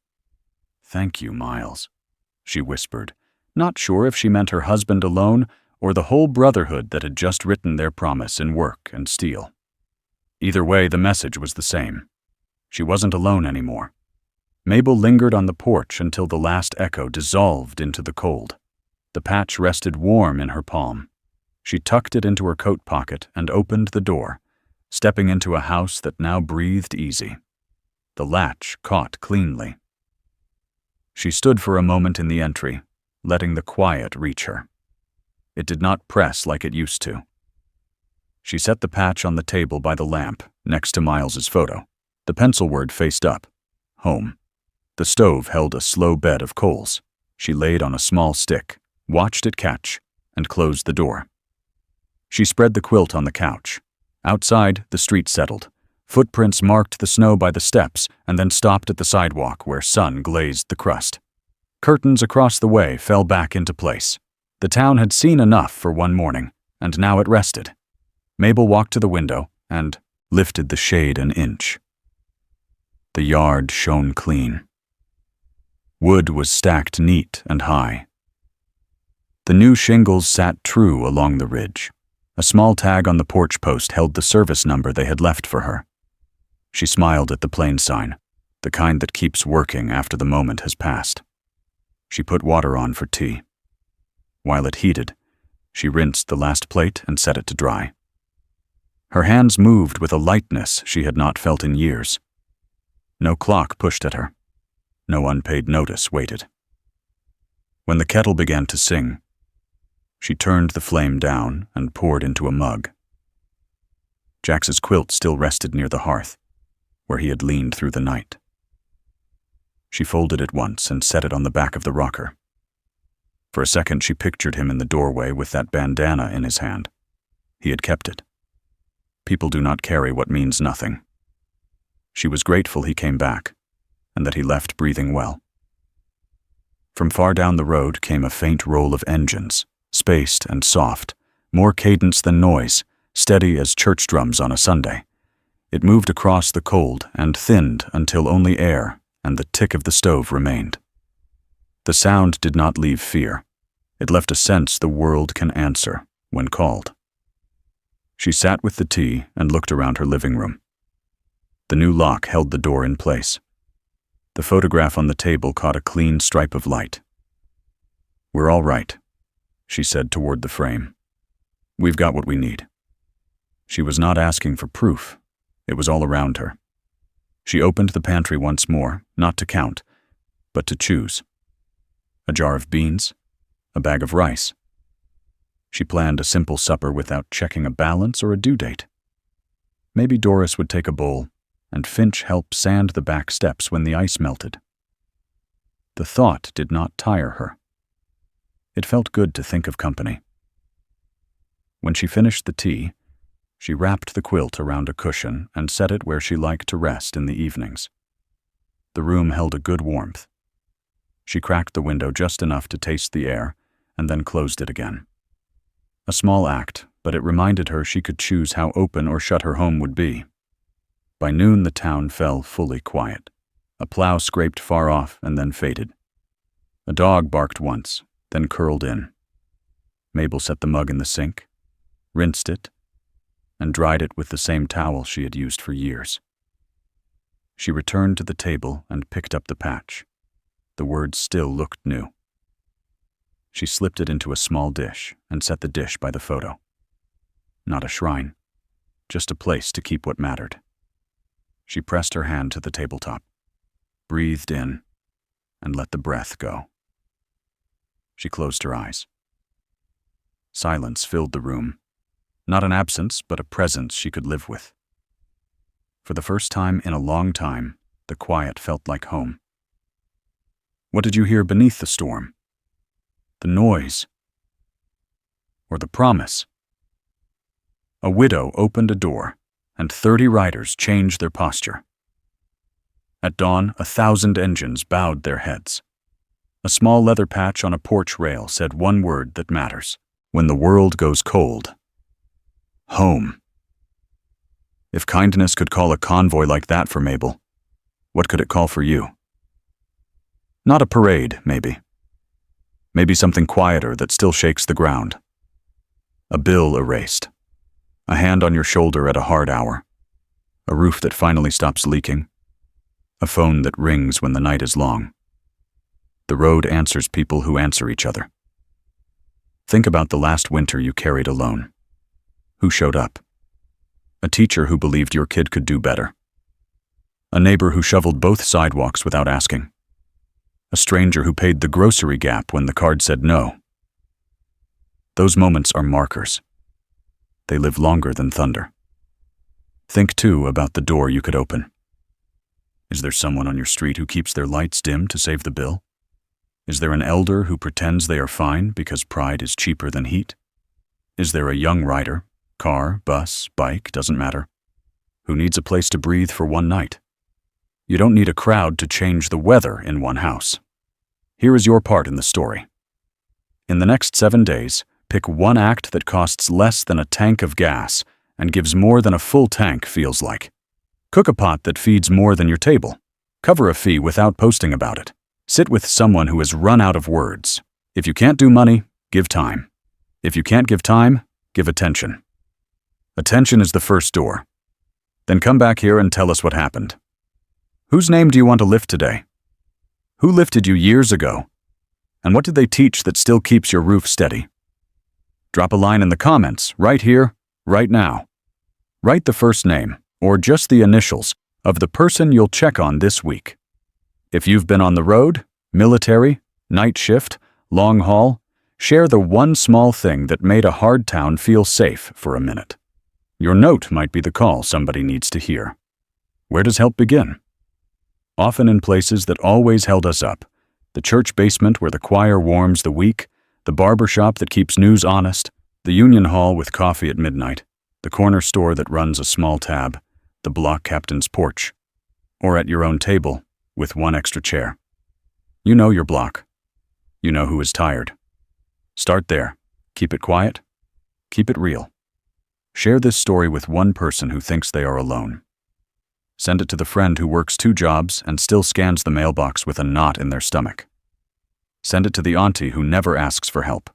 "Thank you, Miles," she whispered, not sure if she meant her husband alone or the whole brotherhood that had just written their promise in work and steel. Either way, the message was the same. She wasn't alone anymore. Mabel lingered on the porch until the last echo dissolved into the cold. The patch rested warm in her palm. She tucked it into her coat pocket and opened the door, stepping into a house that now breathed easy. The latch caught cleanly. She stood for a moment in the entry, letting the quiet reach her. It did not press like it used to. She set the patch on the table by the lamp, next to Miles's photo. The pencil word faced up. Home. The stove held a slow bed of coals. She laid on a small stick, watched it catch, and closed the door. She spread the quilt on the couch. Outside, the street settled. Footprints marked the snow by the steps and then stopped at the sidewalk where sun glazed the crust. Curtains across the way fell back into place. The town had seen enough for one morning, and now it rested. Mabel walked to the window and lifted the shade an inch. The yard shone clean. Wood was stacked neat and high. The new shingles sat true along the ridge. A small tag on the porch post held the service number they had left for her. She smiled at the plain sign, the kind that keeps working after the moment has passed. She put water on for tea. While it heated, she rinsed the last plate and set it to dry. Her hands moved with a lightness she had not felt in years. No clock pushed at her. No unpaid notice waited. When the kettle began to sing, she turned the flame down and poured into a mug. Jax's quilt still rested near the hearth, where he had leaned through the night. She folded it once and set it on the back of the rocker. For a second, she pictured him in the doorway with that bandana in his hand. He had kept it. People do not carry what means nothing. She was grateful he came back, and that he left breathing well. From far down the road came a faint roll of engines, spaced and soft, more cadence than noise, steady as church drums on a Sunday. It moved across the cold and thinned until only air and the tick of the stove remained. The sound did not leave fear. It left a sense the world can answer when called. She sat with the tea and looked around her living room. The new lock held the door in place. The photograph on the table caught a clean stripe of light. "We're all right," she said toward the frame. "We've got what we need." She was not asking for proof. It was all around her. She opened the pantry once more, not to count, but to choose. A jar of beans, a bag of rice. She planned a simple supper without checking a balance or a due date. Maybe Doris would take a bowl, and Finch help sand the back steps when the ice melted. The thought did not tire her. It felt good to think of company. When she finished the tea, she wrapped the quilt around a cushion and set it where she liked to rest in the evenings. The room held a good warmth. She cracked the window just enough to taste the air and then closed it again. A small act, but it reminded her she could choose how open or shut her home would be. By noon, the town fell fully quiet. A plow scraped far off and then faded. A dog barked once, then curled in. Mabel set the mug in the sink, rinsed it, and dried it with the same towel she had used for years. She returned to the table and picked up the patch. The words still looked new. She slipped it into a small dish and set the dish by the photo. Not a shrine, just a place to keep what mattered. She pressed her hand to the tabletop, breathed in, and let the breath go. She closed her eyes. Silence filled the room. Not an absence, but a presence she could live with. For the first time in a long time, the quiet felt like home. What did you hear beneath the storm? The noise? Or the promise? A widow opened a door, and 30 riders changed their posture. At dawn, 1,000 engines bowed their heads. A small leather patch on a porch rail said one word that matters. When the world goes cold. Home. If kindness could call a convoy like that for Mabel, what could it call for you? Not a parade, maybe. Maybe something quieter that still shakes the ground. A bill erased. A hand on your shoulder at a hard hour. A roof that finally stops leaking. A phone that rings when the night is long. The road answers people who answer each other. Think about the last winter you carried alone. Who showed up? A teacher who believed your kid could do better. A neighbor who shoveled both sidewalks without asking. A stranger who paid the grocery gap when the card said no. Those moments are markers. They live longer than thunder. Think, too, about the door you could open. Is there someone on your street who keeps their lights dim to save the bill? Is there an elder who pretends they are fine because pride is cheaper than heat? Is there a young rider, car, bus, bike, doesn't matter, who needs a place to breathe for one night? You don't need a crowd to change the weather in one house. Here is your part in the story. In the next 7 days, pick one act that costs less than a tank of gas and gives more than a full tank feels like. Cook a pot that feeds more than your table. Cover a fee without posting about it. Sit with someone who has run out of words. If you can't do money, give time. If you can't give time, give attention. Attention is the first door. Then come back here and tell us what happened. Whose name do you want to lift today? Who lifted you years ago? And what did they teach that still keeps your roof steady? Drop a line in the comments, right here, right now. Write the first name, or just the initials, of the person you'll check on this week. If you've been on the road, military, night shift, long haul, share the one small thing that made a hard town feel safe for a minute. Your note might be the call somebody needs to hear. Where does help begin? Often in places that always held us up. The church basement where the choir warms the weak, the barber shop that keeps news honest, the union hall with coffee at midnight, the corner store that runs a small tab, the block captain's porch, or at your own table with one extra chair. You know your block. You know who is tired. Start there. Keep it quiet. Keep it real. Share this story with one person who thinks they are alone. Send it to the friend who works 2 jobs and still scans the mailbox with a knot in their stomach. Send it to the auntie who never asks for help.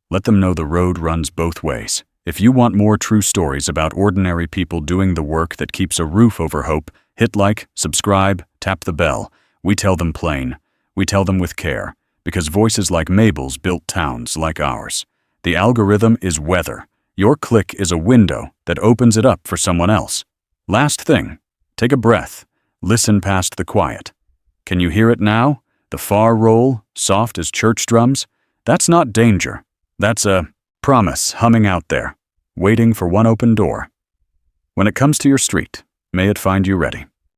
Let them know the road runs both ways. If you want more true stories about ordinary people doing the work that keeps a roof over hope, hit like, subscribe, tap the bell. We tell them plain. We tell them with care, because voices like Mabel's built towns like ours. The algorithm is weather. Your click is a window that opens it up for someone else. Last thing, take a breath. Listen past the quiet. Can you hear it now? The far roll, soft as church drums? That's not danger. That's a promise humming out there, waiting for one open door. When it comes to your street, may it find you ready.